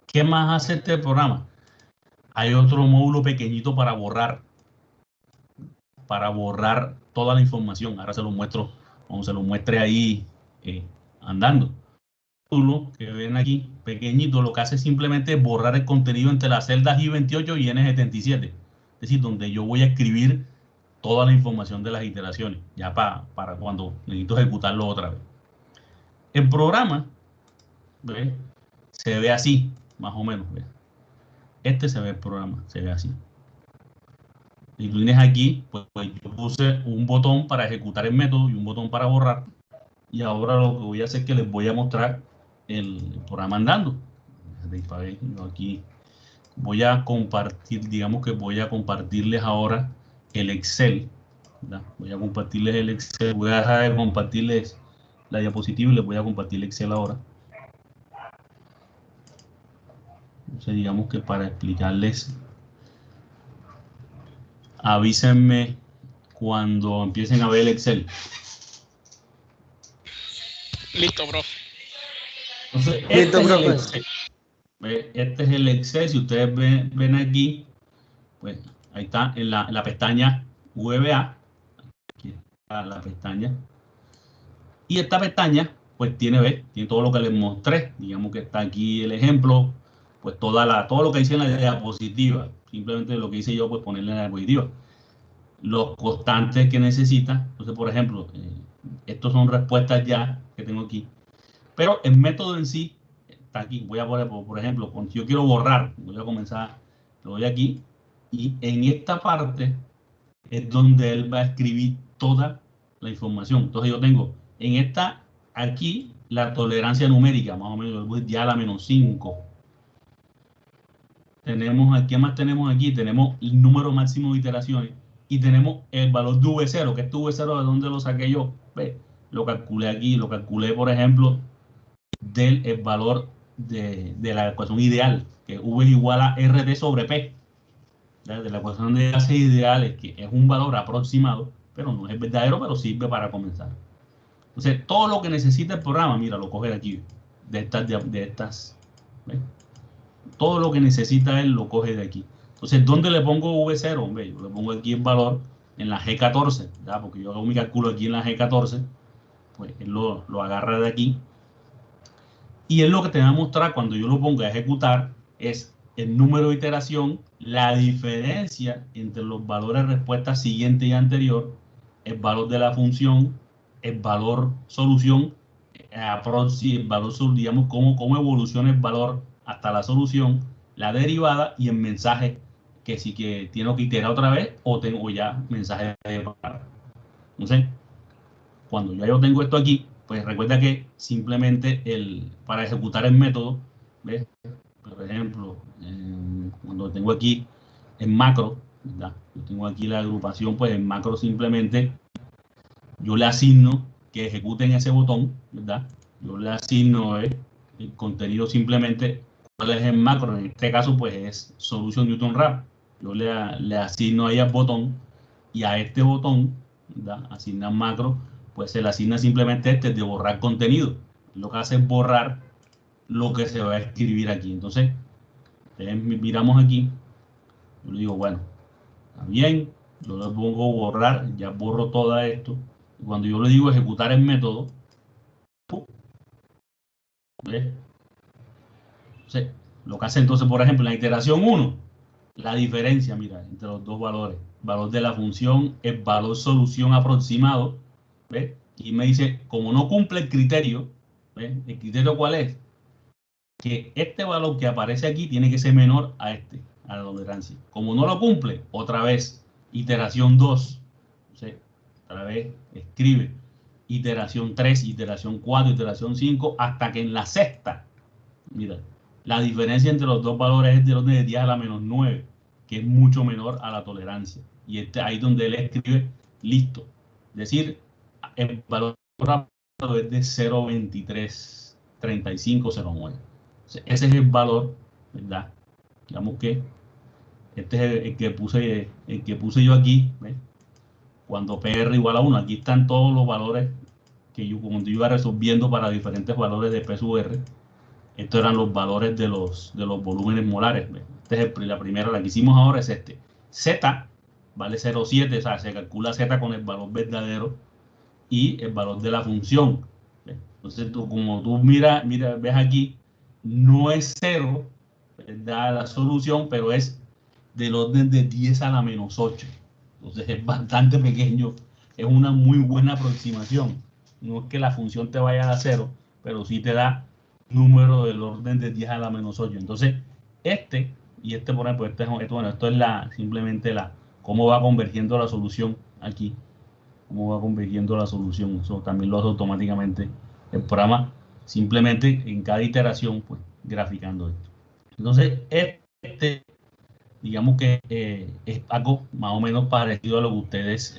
¿Qué más hace este programa? Hay otro módulo pequeñito para borrar toda la información. Ahora se lo muestro, como se lo muestre ahí andando. Módulo que ven aquí, pequeñito, lo que hace simplemente es borrar el contenido entre las celdas I28 y N77. Es decir, donde yo voy a escribir toda la información de las iteraciones, ya para cuando necesito ejecutarlo otra vez. El programa, ¿ves? Se ve así, más o menos. ¿Ves? Este se ve el programa, se ve así. Y tú tienes aquí, pues yo puse un botón para ejecutar el método y un botón para borrar. Y ahora lo que voy a hacer es que les voy a mostrar el programa andando. Yo aquí voy a compartir, digamos que voy a compartirles ahora el Excel. ¿verdad? Voy a compartirles el Excel. Voy a dejar de compartirles la diapositiva y les voy a compartir el Excel ahora. Entonces, digamos que para explicarles, avísenme cuando empiecen a ver el Excel. Listo, bro. Entonces, este es el Excel. Si ustedes ven aquí, pues ahí está en la pestaña VBA. Aquí está la pestaña. Y esta pestaña, pues tiene todo lo que les mostré. Digamos que está aquí el ejemplo, pues todo lo que hice en la diapositiva. Simplemente lo que hice yo, pues ponerle en la diapositiva. Los constantes que necesita. Entonces, por ejemplo, estos son respuestas ya que tengo aquí. Pero el método en sí está aquí. Voy a poner, por ejemplo, cuando yo quiero borrar, voy a comenzar, lo doy aquí. Y en esta parte es donde él va a escribir toda la información. Entonces yo tengo en esta, aquí, la tolerancia numérica, más o menos, ya la -5. Tenemos aquí, ¿qué más tenemos aquí? Tenemos el número máximo de iteraciones y tenemos el valor de V0, que este V0 de dónde lo saqué yo. ¿Ve? Lo calculé aquí, lo calculé, por ejemplo, del valor de la ecuación ideal, que V es igual a RT sobre P. De la ecuación de gases ideales, que es un valor aproximado, pero no es verdadero, pero sirve para comenzar. Entonces, todo lo que necesita el programa, mira, lo coge de aquí, de estas, ¿ves? Todo lo que necesita él lo coge de aquí. Entonces, ¿dónde le pongo V0? Hombre, yo le pongo aquí el valor en la G14, ¿verdad? Porque yo hago mi cálculo aquí en la G14, pues él lo agarra de aquí. Y él lo que te va a mostrar cuando yo lo ponga a ejecutar es el número de iteración, la diferencia entre los valores de respuesta siguiente y anterior, el valor de la función, el valor solución, el valor, digamos, cómo evoluciona el valor hasta la solución, la derivada y el mensaje que sí que tengo que iterar otra vez o tengo ya mensaje de parar. Entonces, cuando yo tengo esto aquí, pues recuerda que simplemente para ejecutar el método, ¿ves? Por ejemplo, cuando tengo aquí en macro, ¿verdad? Yo tengo aquí la agrupación, pues en macro simplemente yo le asigno que ejecuten ese botón, ¿verdad? Yo le asigno el contenido simplemente, ¿cuál es el macro? En este caso, pues es Solution Newton Rap. Yo le asigno ahí al botón y a este botón, ¿verdad? Asignar macro, pues se le asigna simplemente de borrar contenido. Lo que hace es borrar lo que se va a escribir aquí. Entonces, miramos aquí, yo le digo, bueno, está bien, yo le pongo borrar, ya borro todo esto. Y cuando yo le digo ejecutar el método, ¿ves? Entonces, lo que hace entonces, por ejemplo, en la iteración 1, la diferencia, mira, entre los dos valores, valor de la función, el valor solución aproximado, ¿ves? Y me dice, como no cumple el criterio, ¿ves? ¿El criterio cuál es? Que este valor que aparece aquí tiene que ser menor a la tolerancia. Como no lo cumple, otra vez, iteración 2. Entonces, otra vez, escribe iteración 3, iteración 4, iteración 5, hasta que en la sexta, mira, la diferencia entre los dos valores es del orden de 10 a la menos 9, que es mucho menor a la tolerancia. Y ahí donde él escribe listo. Es decir, el valor es de 0.233509. Ese es el valor, ¿verdad? Digamos que este es el que puse yo aquí, ¿ves? Cuando PR igual a 1, aquí están todos los valores que yo, cuando yo iba resolviendo para diferentes valores de P sub R, estos eran los valores de los volúmenes molares. ¿Ves? La primera, la que hicimos ahora es este. Z vale 0.7, o sea, se calcula Z con el valor verdadero y el valor de la función. ¿Ves? Entonces, como tú ves aquí, no es 0, ¿verdad? La solución, pero es del orden de 10 a la menos 8. Entonces es bastante pequeño, es una muy buena aproximación. No es que la función te vaya a 0, pero sí te da número del orden de 10 a la menos 8. Entonces, por ejemplo, esto es simplemente cómo va convergiendo la solución aquí. Cómo va convergiendo la solución. Eso también lo hace automáticamente el programa, simplemente en cada iteración, pues, graficando esto. Entonces, digamos que es algo más o menos parecido a lo que ustedes,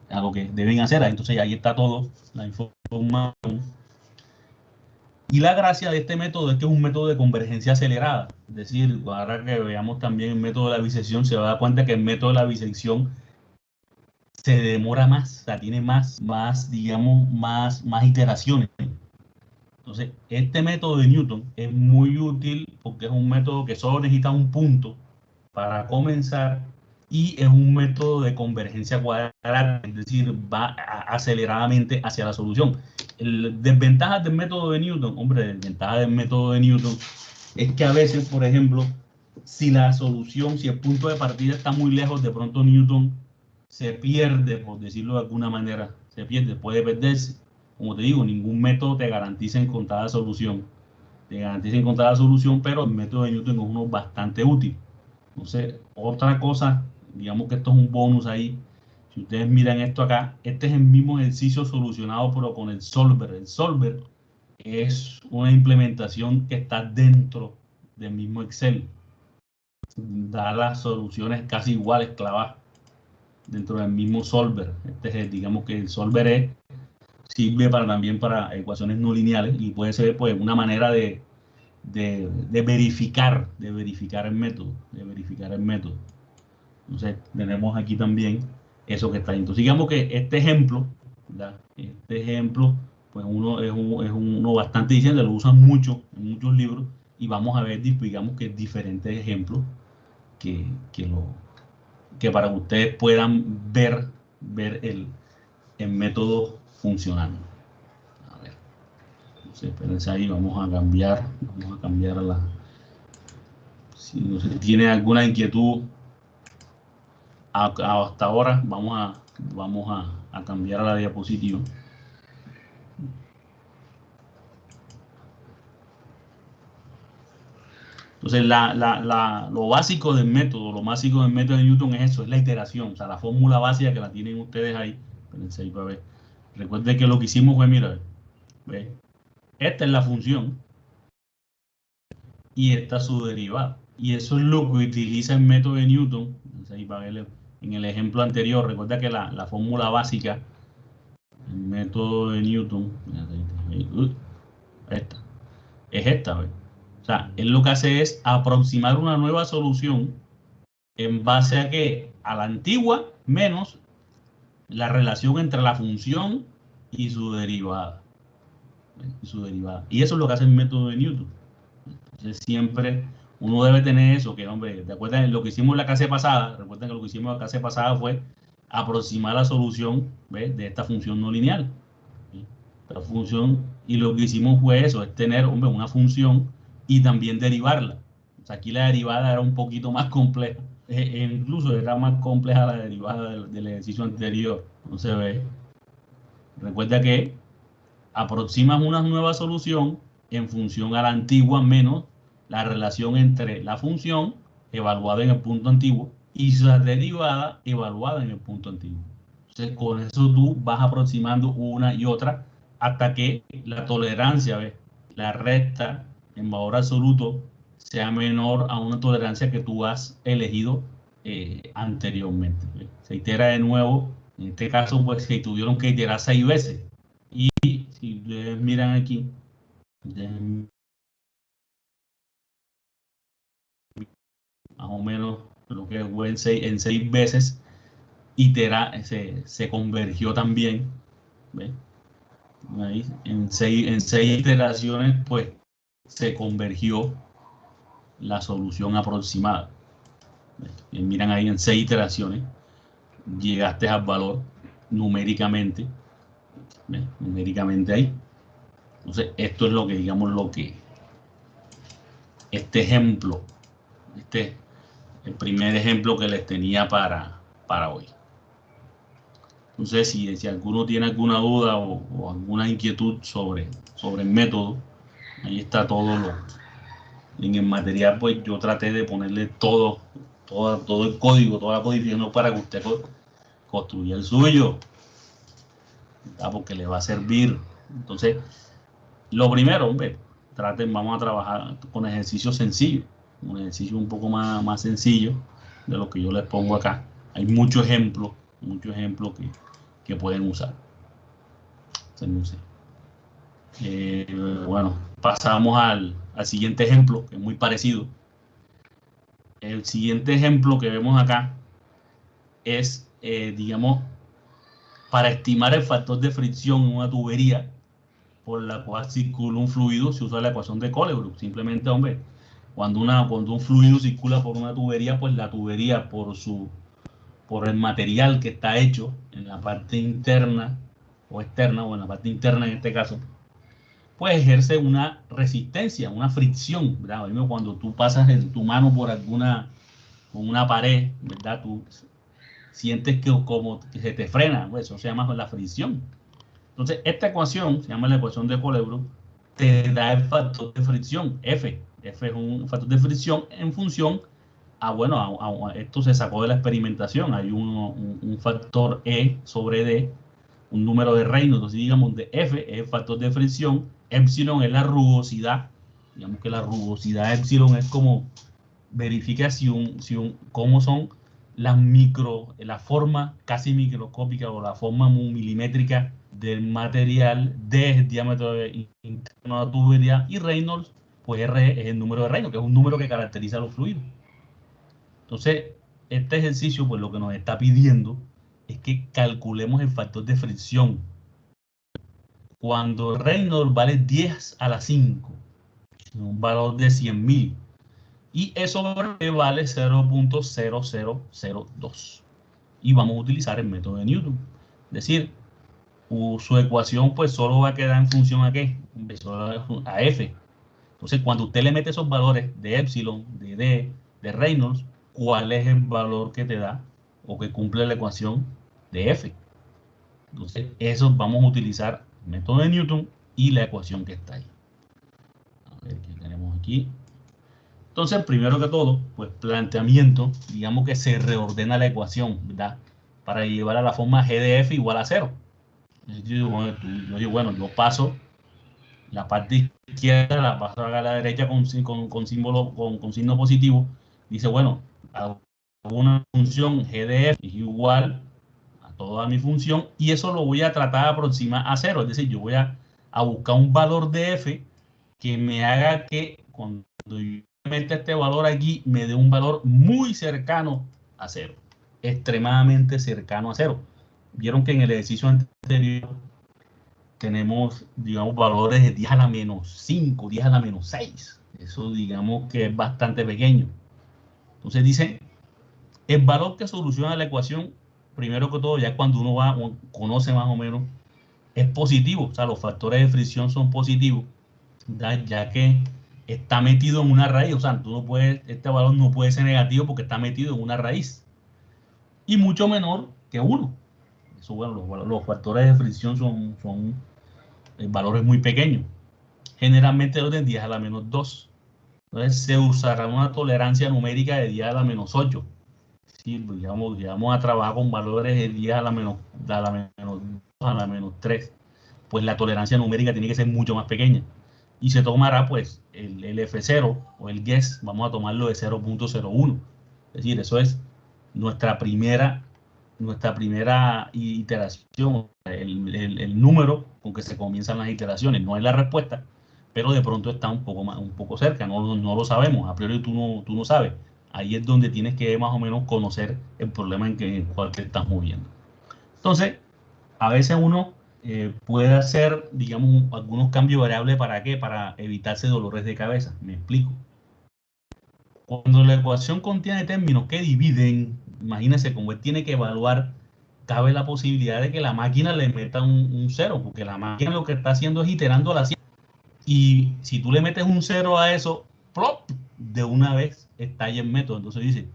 a lo que deben hacer. Entonces ahí está todo, la información. Y la gracia de este método es que es un método de convergencia acelerada. Es decir, ahora que veamos también el método de la bisección, se va a dar cuenta que el método de la bisección se demora más, o sea, tiene digamos, más iteraciones. Entonces, este método de Newton es muy útil porque es un método que solo necesita un punto para comenzar y es un método de convergencia cuadrada, es decir, va aceleradamente hacia la solución. Desventajas del método de Newton, desventaja del método de Newton es que a veces, por ejemplo, si el punto de partida está muy lejos, de pronto Newton se pierde, por decirlo de alguna manera, puede perderse. Como te digo, ningún método te garantiza encontrar la solución. Pero el método de Newton es uno bastante útil. Entonces, otra cosa, digamos que esto es un bonus ahí. Si ustedes miran esto acá, este es el mismo ejercicio solucionado, pero con el Solver. El Solver es una implementación que está dentro del mismo Excel. Da las soluciones casi iguales, clavadas, dentro del mismo Solver. Digamos que el Solver sirve también para ecuaciones no lineales y puede ser, pues, una manera de verificar el método, Entonces tenemos aquí también eso que está ahí. Entonces digamos que este ejemplo, ¿verdad? Pues es uno bastante diciendo, lo usan mucho en muchos libros y vamos a ver, digamos que diferentes ejemplos que para que ustedes puedan ver el método funcionando. A ver, entonces, espérense ahí, vamos a cambiar si no se tiene alguna inquietud hasta ahora, vamos a cambiar a la diapositiva. Entonces, lo básico del método, de Newton es eso, es la iteración, o sea, la fórmula básica que la tienen ustedes ahí. Espérense ahí para ver. Recuerden que lo que hicimos fue, mira, ¿ve? Esta es la función y esta es su derivada. Y eso es lo que utiliza el método de Newton. Entonces, ahí para ver, en el ejemplo anterior, recuerda que la fórmula básica, el método de Newton, es esta, ¿ves? O sea, él lo que hace es aproximar una nueva solución en base a que a la antigua menos la relación entre la función y su derivada. Y eso es lo que hace el método de Newton. Entonces siempre uno debe tener eso, que, hombre, ¿te acuerdas de lo que hicimos la clase pasada? Recuerden que lo que hicimos la clase pasada fue aproximar la solución, ¿ves?, de esta función no lineal. La función, y lo que hicimos fue eso, es tener, hombre, una función y también derivarla. O sea, aquí la derivada era un poquito más compleja, incluso era más compleja la derivada del ejercicio anterior. Entonces, ve, recuerda que aproximas una nueva solución en función a la antigua menos la relación entre la función evaluada en el punto antiguo y su derivada evaluada en el punto antiguo. Entonces, con eso tú vas aproximando una y otra hasta que la tolerancia, ¿ves? La recta en valor absoluto sea menor a una tolerancia que tú has elegido anteriormente, ¿ves? Se itera de nuevo. En este caso, pues se tuvieron que iterar 6 veces. Y si ustedes miran aquí, más o menos lo que fue en 6 veces, se convergió también, ¿ves? Ahí, en seis iteraciones, pues se convergió la solución aproximada. Y miran ahí, en 6 iteraciones llegaste al valor numéricamente, ¿ves? Numéricamente ahí. Entonces, esto es lo que, digamos, este ejemplo, el primer ejemplo que les tenía para hoy. Entonces, si alguno tiene alguna duda o alguna inquietud sobre el método, ahí está todo en el material. Pues yo traté de ponerle todo el código, toda la codificación para que usted construya el suyo, ¿verdad? Porque le va a servir. Entonces, lo primero, hombre, vamos a trabajar con ejercicios sencillos, un ejercicio un poco más sencillo de lo que yo les pongo acá. Hay muchos ejemplos que pueden usar. Entonces, bueno, pasamos al siguiente ejemplo, que es muy parecido. El siguiente ejemplo que vemos acá es, digamos, para estimar el factor de fricción en una tubería por la cual circula un fluido, se usa la ecuación de Colebrook. Simplemente, hombre, cuando un fluido circula por una tubería, pues la tubería, por el material que está hecho en la parte interna o externa, o en la parte interna en este caso, pues ejerce una resistencia, una fricción, ¿verdad? Cuando tú pasas tu mano por con una pared, ¿verdad? Tú sientes como que se te frena, pues eso se llama la fricción. Entonces, esta ecuación, se llama la ecuación de Colebrook, te da el factor de fricción, F. F es un factor de fricción en función esto se sacó de la experimentación. Hay un factor E sobre D, un número de Reynolds. Entonces, digamos, de F es el factor de fricción, epsilon es la rugosidad. Digamos que la rugosidad epsilon es como verifica cómo son la forma casi microscópica o la forma muy milimétrica del material, D es el diámetro interno de la tubería, y Reynolds, pues R es el número de Reynolds, que es un número que caracteriza a los fluidos. Entonces, este ejercicio, pues lo que nos está pidiendo es que calculemos el factor de fricción. Cuando Reynolds vale 10 a la 5, un valor de 100.000, y eso vale 0.0002. Y vamos a utilizar el método de Newton. Es decir, su ecuación pues solo va a quedar en función a ¿qué? A F. Entonces, cuando usted le mete esos valores de epsilon, de D, de Reynolds, ¿cuál es el valor que te da o que cumple la ecuación de F? Entonces, eso vamos a utilizar el método de Newton y la ecuación que está ahí. A ver qué tenemos aquí. Entonces, primero que todo, pues planteamiento, digamos que se reordena la ecuación, ¿verdad? Para llevar a la forma G de F igual a 0. Yo paso la parte izquierda, la paso a la derecha con signo positivo. Dice, bueno, hago una función G de F es igual a toda mi función, y eso lo voy a tratar de aproximar a 0. Es decir, yo voy a buscar un valor de F que me haga que cuando yo meta este valor aquí me dé un valor muy cercano a 0, extremadamente cercano a 0. Vieron que en el ejercicio anterior tenemos, digamos, valores de 10 a la menos 5, 10 a la menos 6. Eso, digamos, que es bastante pequeño. Entonces dice, el valor que soluciona la ecuación, primero que todo, ya cuando uno conoce más o menos, es positivo. O sea, los factores de fricción son positivos, ya que está metido en una raíz. O sea, este valor no puede ser negativo porque está metido en una raíz. Y mucho menor que 1. Eso, bueno, los factores de fricción son valores muy pequeños. Generalmente de orden 10 a la menos 2. Entonces se usará una tolerancia numérica de 10 a la menos 8. Sí, pues llegamos a trabajar con valores de 10 a la menos 2, a la menos 3, pues la tolerancia numérica tiene que ser mucho más pequeña. Y se tomará pues el F0 o el guess, vamos a tomarlo de 0.01. Es decir, eso es nuestra primera iteración, el número con que se comienzan las iteraciones. No es la respuesta, pero de pronto está un poco cerca, no lo sabemos, a priori tú no sabes. Ahí es donde tienes que más o menos conocer el problema en el cual te estás moviendo. Entonces, a veces uno puede hacer, digamos, algunos cambios variables. ¿Para qué? Para evitarse dolores de cabeza. Me explico. Cuando la ecuación contiene términos que dividen, imagínense, como él tiene que evaluar, cabe la posibilidad de que la máquina le meta un 0, porque la máquina lo que está haciendo es iterando a la 100. Y si tú le metes un 0 a eso, ¡plop!, de una vez estalla el método. Entonces dice,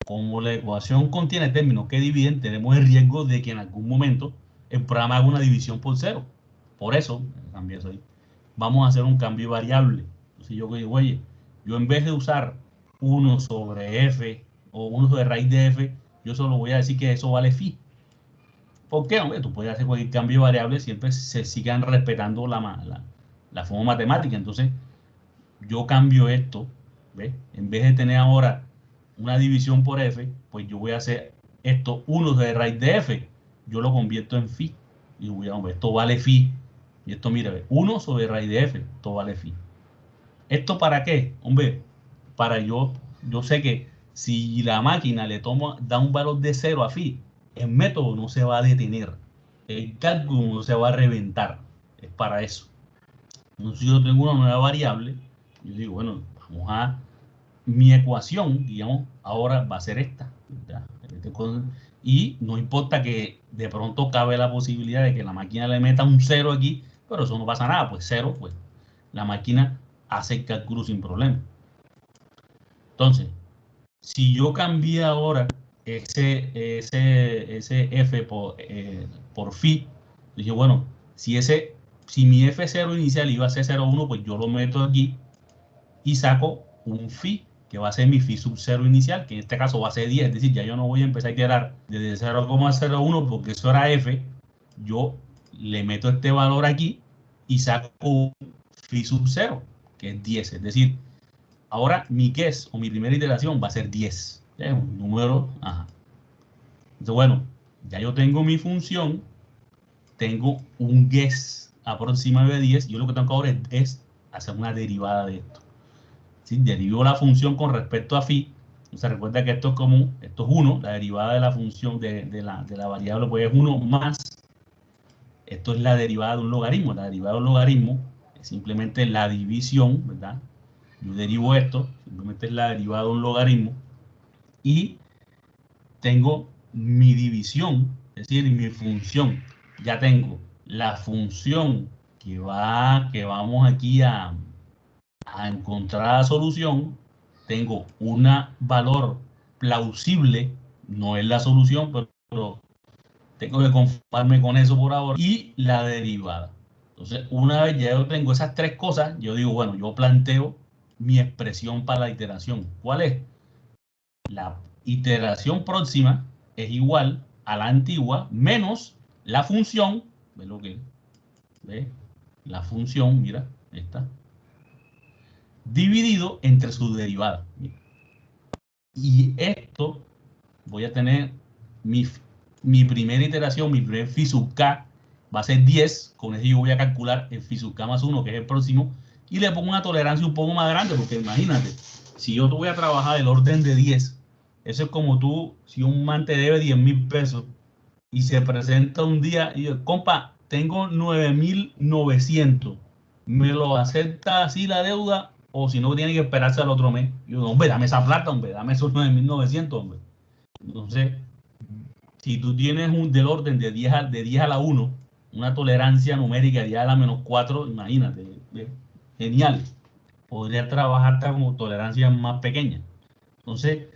como la ecuación contiene términos que dividen, tenemos el riesgo de que en algún momento el programa haga una división por 0. Por eso, cambié eso ahí, vamos a hacer un cambio variable. Entonces yo digo, oye, yo en vez de usar 1 sobre f o 1 sobre raíz de f, yo solo voy a decir que eso vale phi. ¿Por qué? Hombre, tú puedes hacer cualquier cambio variable, siempre se sigan respetando la forma matemática. Entonces, yo cambio esto, ¿ves? En vez de tener ahora una división por f, pues yo voy a hacer esto 1 de raíz de f, yo lo convierto en phi. Y voy a, hombre, esto vale phi. Y esto, mira, 1 sobre raíz de f, esto vale phi. ¿Esto para qué? Hombre, para yo sé que si la máquina da un valor de 0 a phi, el método no se va a detener. El cálculo no se va a reventar. Es para eso. Entonces yo tengo una nueva variable. Yo digo, bueno, vamos a... Mi ecuación, digamos, ahora va a ser esta. Y no importa que de pronto cabe la posibilidad de que la máquina le meta un 0 aquí, pero eso no pasa nada, pues 0, pues la máquina hace el cálculo sin problema. Entonces, si yo cambié ahora ese f por phi, dije, bueno, si mi f0 inicial iba a ser 0,1, pues yo lo meto aquí y saco un phi, que va a ser mi phi sub 0 inicial, que en este caso va a ser 10, es decir, ya yo no voy a empezar a iterar desde 0,01 porque eso era f, yo le meto este valor aquí y saco un phi sub 0, que es 10, es decir, ahora mi guess o mi primera iteración va a ser 10, es un número, ajá. Entonces, bueno, ya yo tengo mi función, tengo un guess aproximado de 10, yo lo que tengo ahora es hacer una derivada de esto. ¿Sí? Derivo la función con respecto a phi. Entonces recuerda que esto es común, esto es 1, la derivada de la función de la variable pues es 1 más, esto es la derivada de un logaritmo. La derivada de un logaritmo es simplemente la división, ¿verdad? Yo derivo esto, simplemente es la derivada de un logaritmo y tengo mi división, es decir, mi función. Ya tengo la función que vamos aquí a encontrar la solución, tengo un valor plausible, no es la solución, pero tengo que conformarme con eso por ahora, y la derivada. Entonces, una vez ya yo tengo esas tres cosas, yo digo, bueno, yo planteo mi expresión para la iteración. ¿Cuál es? La iteración próxima es igual a la antigua menos la función, ¿ves lo que es? La función, mira, esta, dividido entre su derivada. Y esto voy a tener mi primera iteración, mi primer phi sub k va a ser 10, con eso yo voy a calcular el phi sub k más 1, que es el próximo, y le pongo una tolerancia un poco más grande, porque imagínate, si yo te voy a trabajar del orden de 10, eso es como tú, si un man te debe 10,000 pesos y se presenta un día y yo, compa, tengo 9,900, ¿me lo acepta así la deuda o si no tiene que esperarse al otro mes? Y yo, hombre, dame esa plata, hombre, dame esos 9,900, hombre. Entonces, si tú tienes del orden de 10 a la 1, una tolerancia numérica de 10 a la menos 4, imagínate, genial. Podría trabajar como tolerancia más pequeña. Entonces,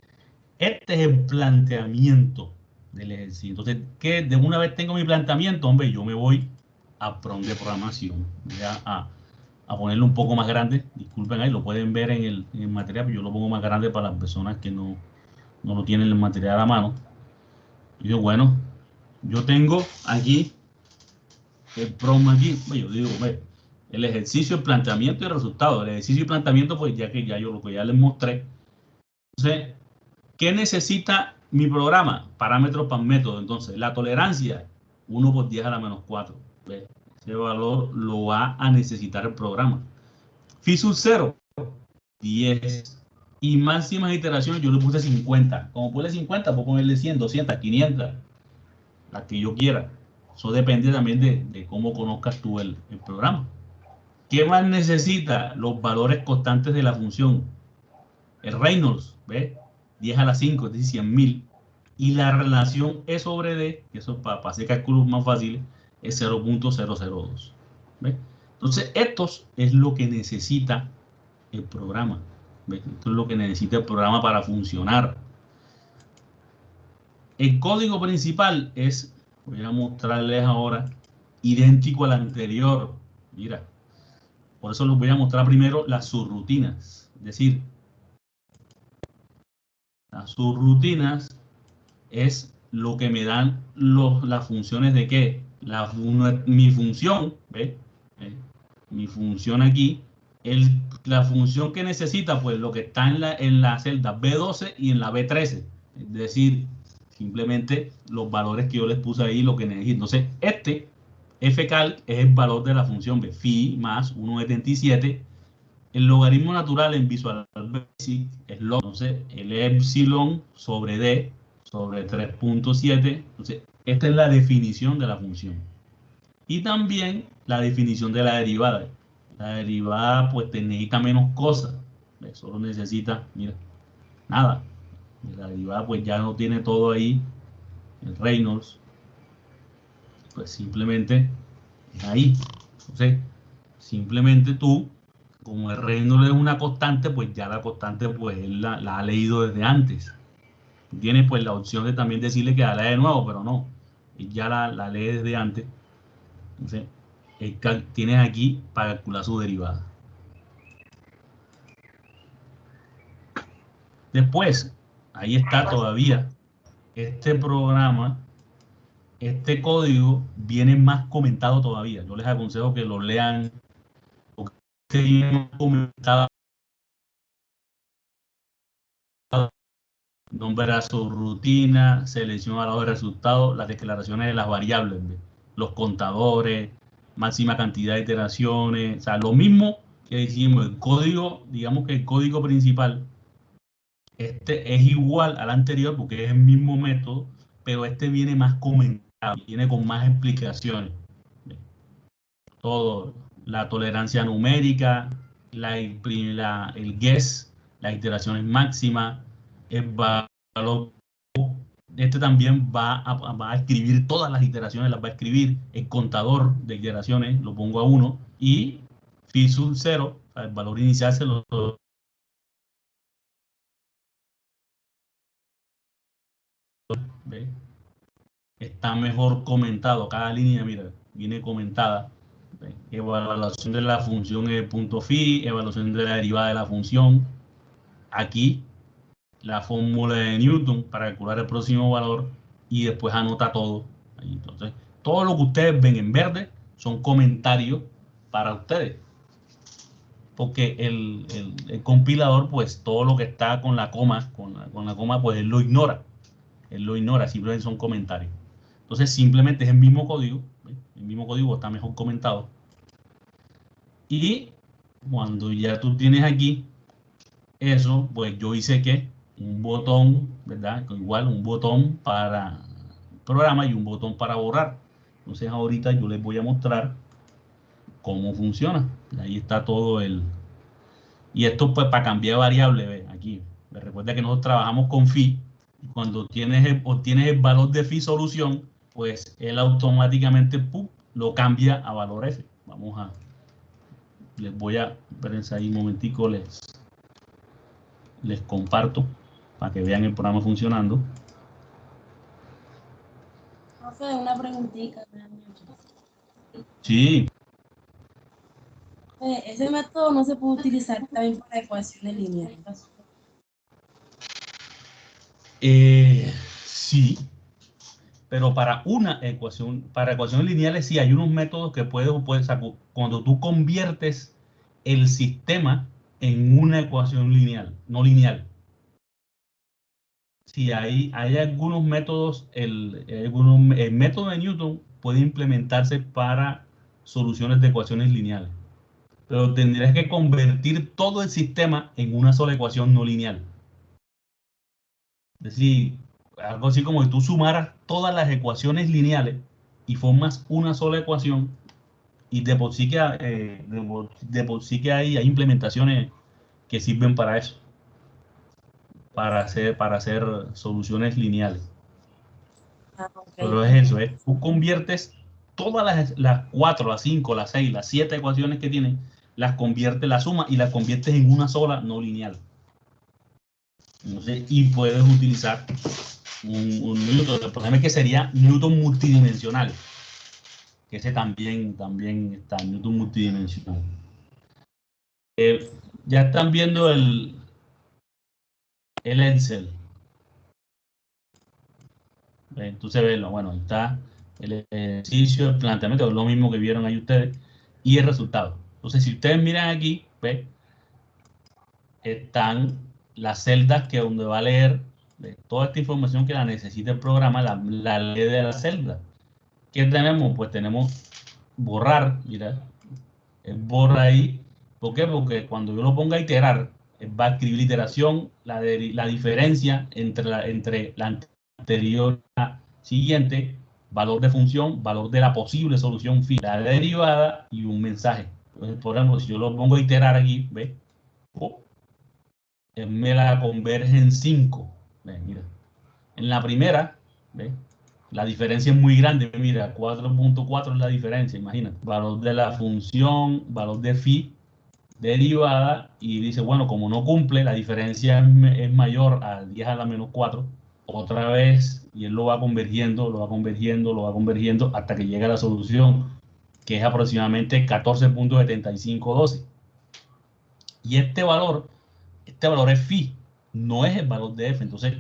este es el planteamiento del ejercicio. Entonces, que de una vez tengo mi planteamiento, hombre, yo me voy a prompt de programación. Voy a ponerlo un poco más grande. Disculpen ahí, lo pueden ver en el material, pero yo lo pongo más grande para las personas que no no lo tienen el material a la mano. Y yo, bueno, yo tengo aquí el PROM aquí, yo digo, el ejercicio, el planteamiento y el resultado. El ejercicio y planteamiento, pues ya que ya yo lo que ya les mostré. Entonces, ¿qué necesita mi programa? Parámetros para método. Entonces, la tolerancia, 1 por 10 a la menos 4. ¿Ves? Ese valor lo va a necesitar el programa. Phi sub 0, 10. Y máximas iteraciones yo le puse 50. Como puse 50, puedo ponerle 100, 200, 500, las que yo quiera. Eso depende también de cómo conozcas tú el programa. ¿Qué más necesita? Los valores constantes de la función. El Reynolds, ¿ves? 10 a la 5, es decir, 100.000. Y la relación E sobre D, que eso para hacer cálculos más fáciles, es 0.002. ¿Ves? Entonces, esto es lo que necesita el programa. ¿Ves? Esto es lo que necesita el programa para funcionar. El código principal es, voy a mostrarles ahora, idéntico al anterior. Mira, por eso les voy a mostrar primero las subrutinas. Es decir, las subrutinas es lo que me dan las funciones de qué. Mi función, ¿ves? Mi función aquí, la función que necesita, pues lo que está en la celda B12 y en la B13. Es decir, simplemente los valores que yo les puse ahí, lo que necesito. Entonces, fcal es el valor de la función B, phi más 1,77. El logaritmo natural en Visual Basic es log. Entonces, el epsilon sobre d sobre 3.7. Entonces, esta es la definición de la función. Y también la definición de la derivada. La derivada, pues, te necesita menos cosas. Solo necesita, mira, nada. La derivada, pues, ya no tiene todo ahí. El Reynolds, pues, simplemente ahí. Entonces, simplemente tú, como el Reynolds es una constante, pues ya la constante, pues, él la ha leído desde antes. Tienes pues la opción de también decirle que la lea de nuevo, pero no, ya la lee desde antes. Entonces, tienes aquí para calcular su derivada. Después, ahí está todavía este programa, este código viene más comentado todavía. Yo les aconsejo que lo lean, porque viene más comentado. Nombre a su rutina, selecciona los resultados, las declaraciones de las variables, los contadores, máxima cantidad de iteraciones, o sea, lo mismo que decimos, el código, digamos que el código principal, este es igual al anterior porque es el mismo método, pero este viene más comentado, viene con más explicaciones. Todo, la tolerancia numérica, el guess, las iteraciones máximas, el valor. Este también va a escribir todas las iteraciones, las va a escribir. El contador de iteraciones lo pongo a 1 y phi sub 0, o sea, el valor inicial se lo ¿ve? Está mejor comentado. Cada línea, mira, viene comentada. ¿Ve? Evaluación de la función en el punto phi, evaluación de la derivada de la función. Aquí la fórmula de Newton para calcular el próximo valor y después anota todo. Entonces, todo lo que ustedes ven en verde son comentarios para ustedes. Porque el compilador, pues todo lo que está con la coma, pues él lo ignora. Él lo ignora, simplemente son comentarios. Entonces, simplemente es el mismo código. ¿Ves? El mismo código está mejor comentado. Y cuando ya tú tienes aquí eso, pues yo hice que un botón, ¿verdad? Igual un botón para programa y un botón para borrar. Entonces ahorita yo les voy a mostrar cómo funciona. Ahí está todo el... Y esto pues para cambiar variable, ¿ves? Aquí. Recuerda que nosotros trabajamos con phi. Cuando obtienes el valor de phi solución, pues él automáticamente lo cambia a valor f. Vamos a... Les voy a... Espérense ahí un momentico, les comparto para que vean el programa funcionando. Profe, una preguntita. Sí. Ese método no se puede utilizar también para ecuaciones lineales. Sí, pero para una ecuación, para ecuaciones lineales sí hay unos métodos que cuando tú conviertes el sistema en una ecuación lineal, no lineal. Sí, hay algunos métodos, el método de Newton puede implementarse para soluciones de ecuaciones lineales, pero tendrías que convertir todo el sistema en una sola ecuación no lineal. Es decir, algo así como si tú sumaras todas las ecuaciones lineales y formas una sola ecuación, y de por sí que, de por sí que hay implementaciones que sirven para eso, para hacer soluciones lineales. Ah, ok. Pero es eso, tú conviertes todas las 4, las 5, las 6, las 7 ecuaciones que tienen, las conviertes, las sumas y las conviertes en una sola no lineal. Entonces, y puedes utilizar un Newton. El problema es que sería Newton multidimensional, que ese también está, Newton multidimensional. Ya están viendo el Excel. Entonces, bueno, ahí está el ejercicio, el planteamiento, es lo mismo que vieron ahí ustedes, y el resultado. Entonces, si ustedes miran aquí, ¿ve? Están las celdas que donde va a leer toda esta información que la necesita el programa, la lee de la celda. ¿Qué tenemos? Pues tenemos borrar, mira, borra ahí. ¿Por qué? Porque cuando yo lo ponga a iterar, va a escribir iteración, la diferencia entre la anterior y la siguiente, valor de función, valor de la posible solución final, la derivada y un mensaje. Entonces, por ejemplo, si yo lo pongo a iterar aquí, ¿ves? Me la converge en 5. Mira. En la primera, ¿ves? La diferencia es muy grande. Mira, 4.4 es la diferencia, imagínate. Valor de la función, valor de phi, derivada, y dice, bueno, como no cumple, la diferencia es mayor a 10 a la menos 4, otra vez, y él lo va convergiendo, lo va convergiendo, lo va convergiendo, hasta que llega a la solución, que es aproximadamente 14.7512. Y este valor es phi, no es el valor de f. Entonces,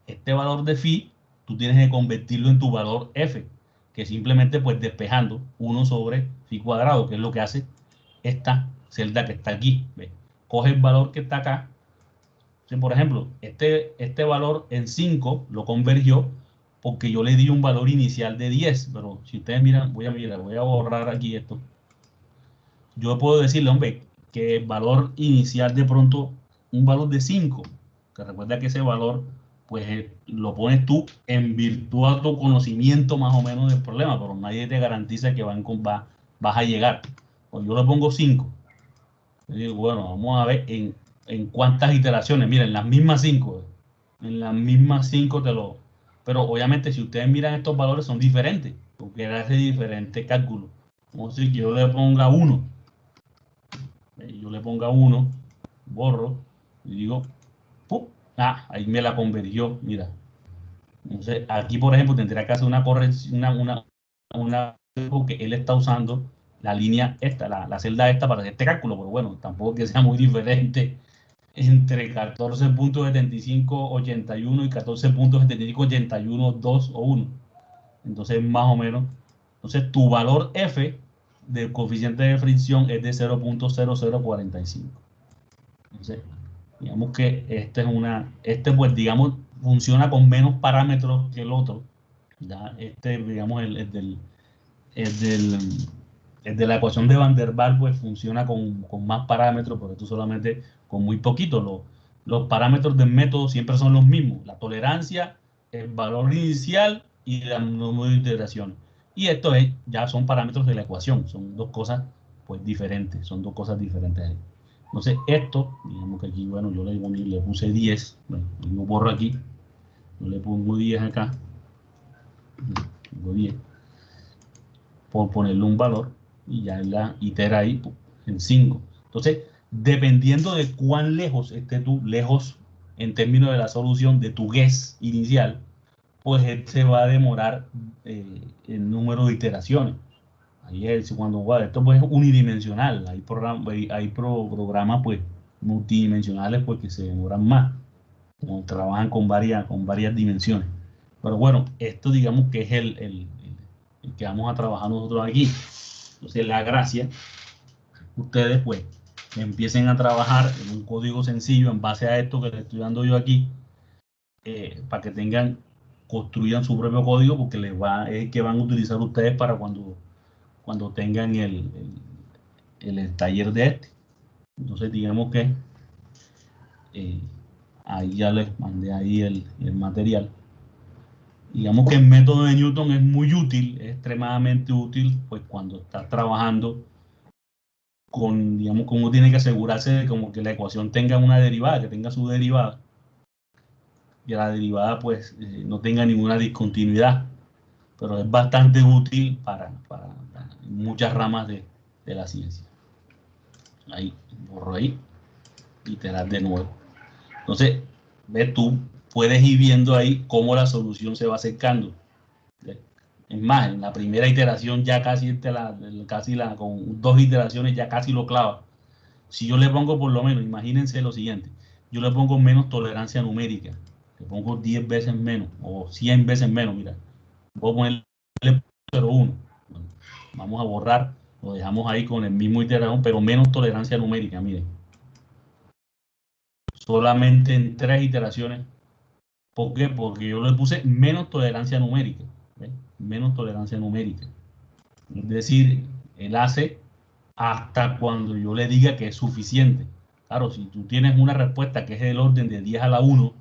este valor de phi, tú tienes que convertirlo en tu valor f, que simplemente pues despejando 1 sobre phi cuadrado, que es lo que hace esta celda que está aquí. ¿Ve? Coge el valor que está acá. Entonces, por ejemplo, este valor en 5 lo convergió porque yo le di un valor inicial de 10, pero si ustedes miran, voy a borrar aquí esto. Yo puedo decirle, hombre, que el valor inicial de pronto, un valor de 5, que recuerda que ese valor, pues lo pones tú en virtud a tu conocimiento más o menos del problema, pero nadie te garantiza que vas a llegar. Cuando yo le pongo 5, yo digo, bueno, vamos a ver en cuántas iteraciones. Miren, las mismas 5, en las mismas 5 Pero obviamente si ustedes miran estos valores son diferentes, porque hace diferentes cálculos. Como si yo le ponga 1, yo le ponga 1, borro y digo, ¡pum! Ahí me la convergió, mira. Entonces, aquí, por ejemplo, tendría que hacer una corrección, porque él está usando la línea esta, la celda esta para hacer este cálculo, pero bueno, tampoco que sea muy diferente entre 14.7581 y 14.7581 2 o 1. Entonces, más o menos. Entonces, tu valor F del coeficiente de fricción es de 0.0045. Entonces, digamos que este pues digamos funciona con menos parámetros que el otro. ¿Ya? Digamos, el del, el de la ecuación de Van der Waals pues funciona con más parámetros, pero esto solamente con muy poquito. Los parámetros del método siempre son los mismos: la tolerancia, el valor inicial y el número de integración. Y esto ya son parámetros de la ecuación, son dos cosas pues diferentes, son dos cosas diferentes. Entonces esto, digamos que aquí, bueno, yo le puse 10, bueno, yo borro aquí, yo le pongo 10 acá, pongo 10, por ponerle un valor, y ya la itera ahí en 5. Entonces, dependiendo de cuán lejos estés tú, lejos en términos de la solución de tu guess inicial, pues se va a demorar el número de iteraciones. Ahí es cuando, wow, esto pues es unidimensional, hay programas pues multidimensionales pues que se demoran más. como trabajan con varias dimensiones. Pero bueno, esto digamos que es el que vamos a trabajar nosotros aquí. Entonces la gracia, ustedes pues empiecen a trabajar en un código sencillo en base a esto que les estoy dando yo aquí, para que construyan su propio código, porque es el que van a utilizar ustedes para cuando tengan el taller de este. Entonces digamos que ahí ya les mandé ahí el material. Digamos que el método de Newton es muy útil, es extremadamente útil, pues cuando estás trabajando digamos, como tiene que asegurarse de como que la ecuación tenga una derivada, que tenga su derivada, y la derivada pues no tenga ninguna discontinuidad, pero es bastante útil para muchas ramas de la ciencia. Ahí, borro ahí, y te das de nuevo. Entonces, ves, tú puedes ir viendo ahí cómo la solución se va acercando. Es más, en la primera iteración ya casi con 2 iteraciones ya casi lo clava. Si yo le pongo por lo menos, imagínense lo siguiente, yo le pongo menos tolerancia numérica, le pongo 10 veces menos o 100 veces menos, mira, voy a ponerle 0,1. Bueno, vamos a borrar, lo dejamos ahí con el mismo iteración, pero menos tolerancia numérica, miren. Solamente en 3 iteraciones. ¿Por qué? Porque yo le puse menos tolerancia numérica. ¿Ves? Menos tolerancia numérica. Es decir, él hace hasta cuando yo le diga que es suficiente. Claro, si tú tienes una respuesta que es del orden de 10 a la 1,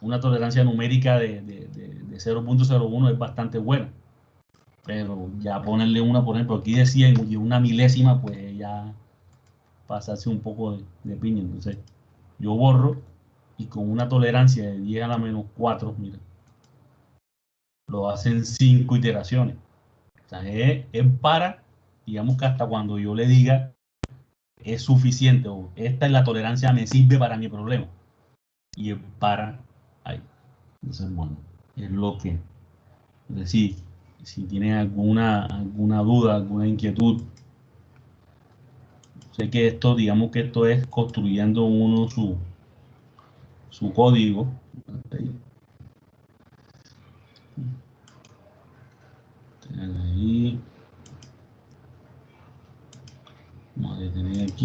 una tolerancia numérica de 0,01 es bastante buena. Pero ya ponerle una, por ejemplo, aquí de 100 y una milésima, pues ya pasarse un poco de piña. Entonces, yo borro y con una tolerancia de 10 a la menos 4, mira, lo hacen 5 iteraciones. O sea, es para, digamos que hasta cuando yo le diga es suficiente o esta es la tolerancia, me sirve para mi problema. Y es para ahí. Entonces, bueno, es lo que, es decir, si tienen alguna duda, alguna inquietud, sé que esto, digamos que esto es construyendo uno su código.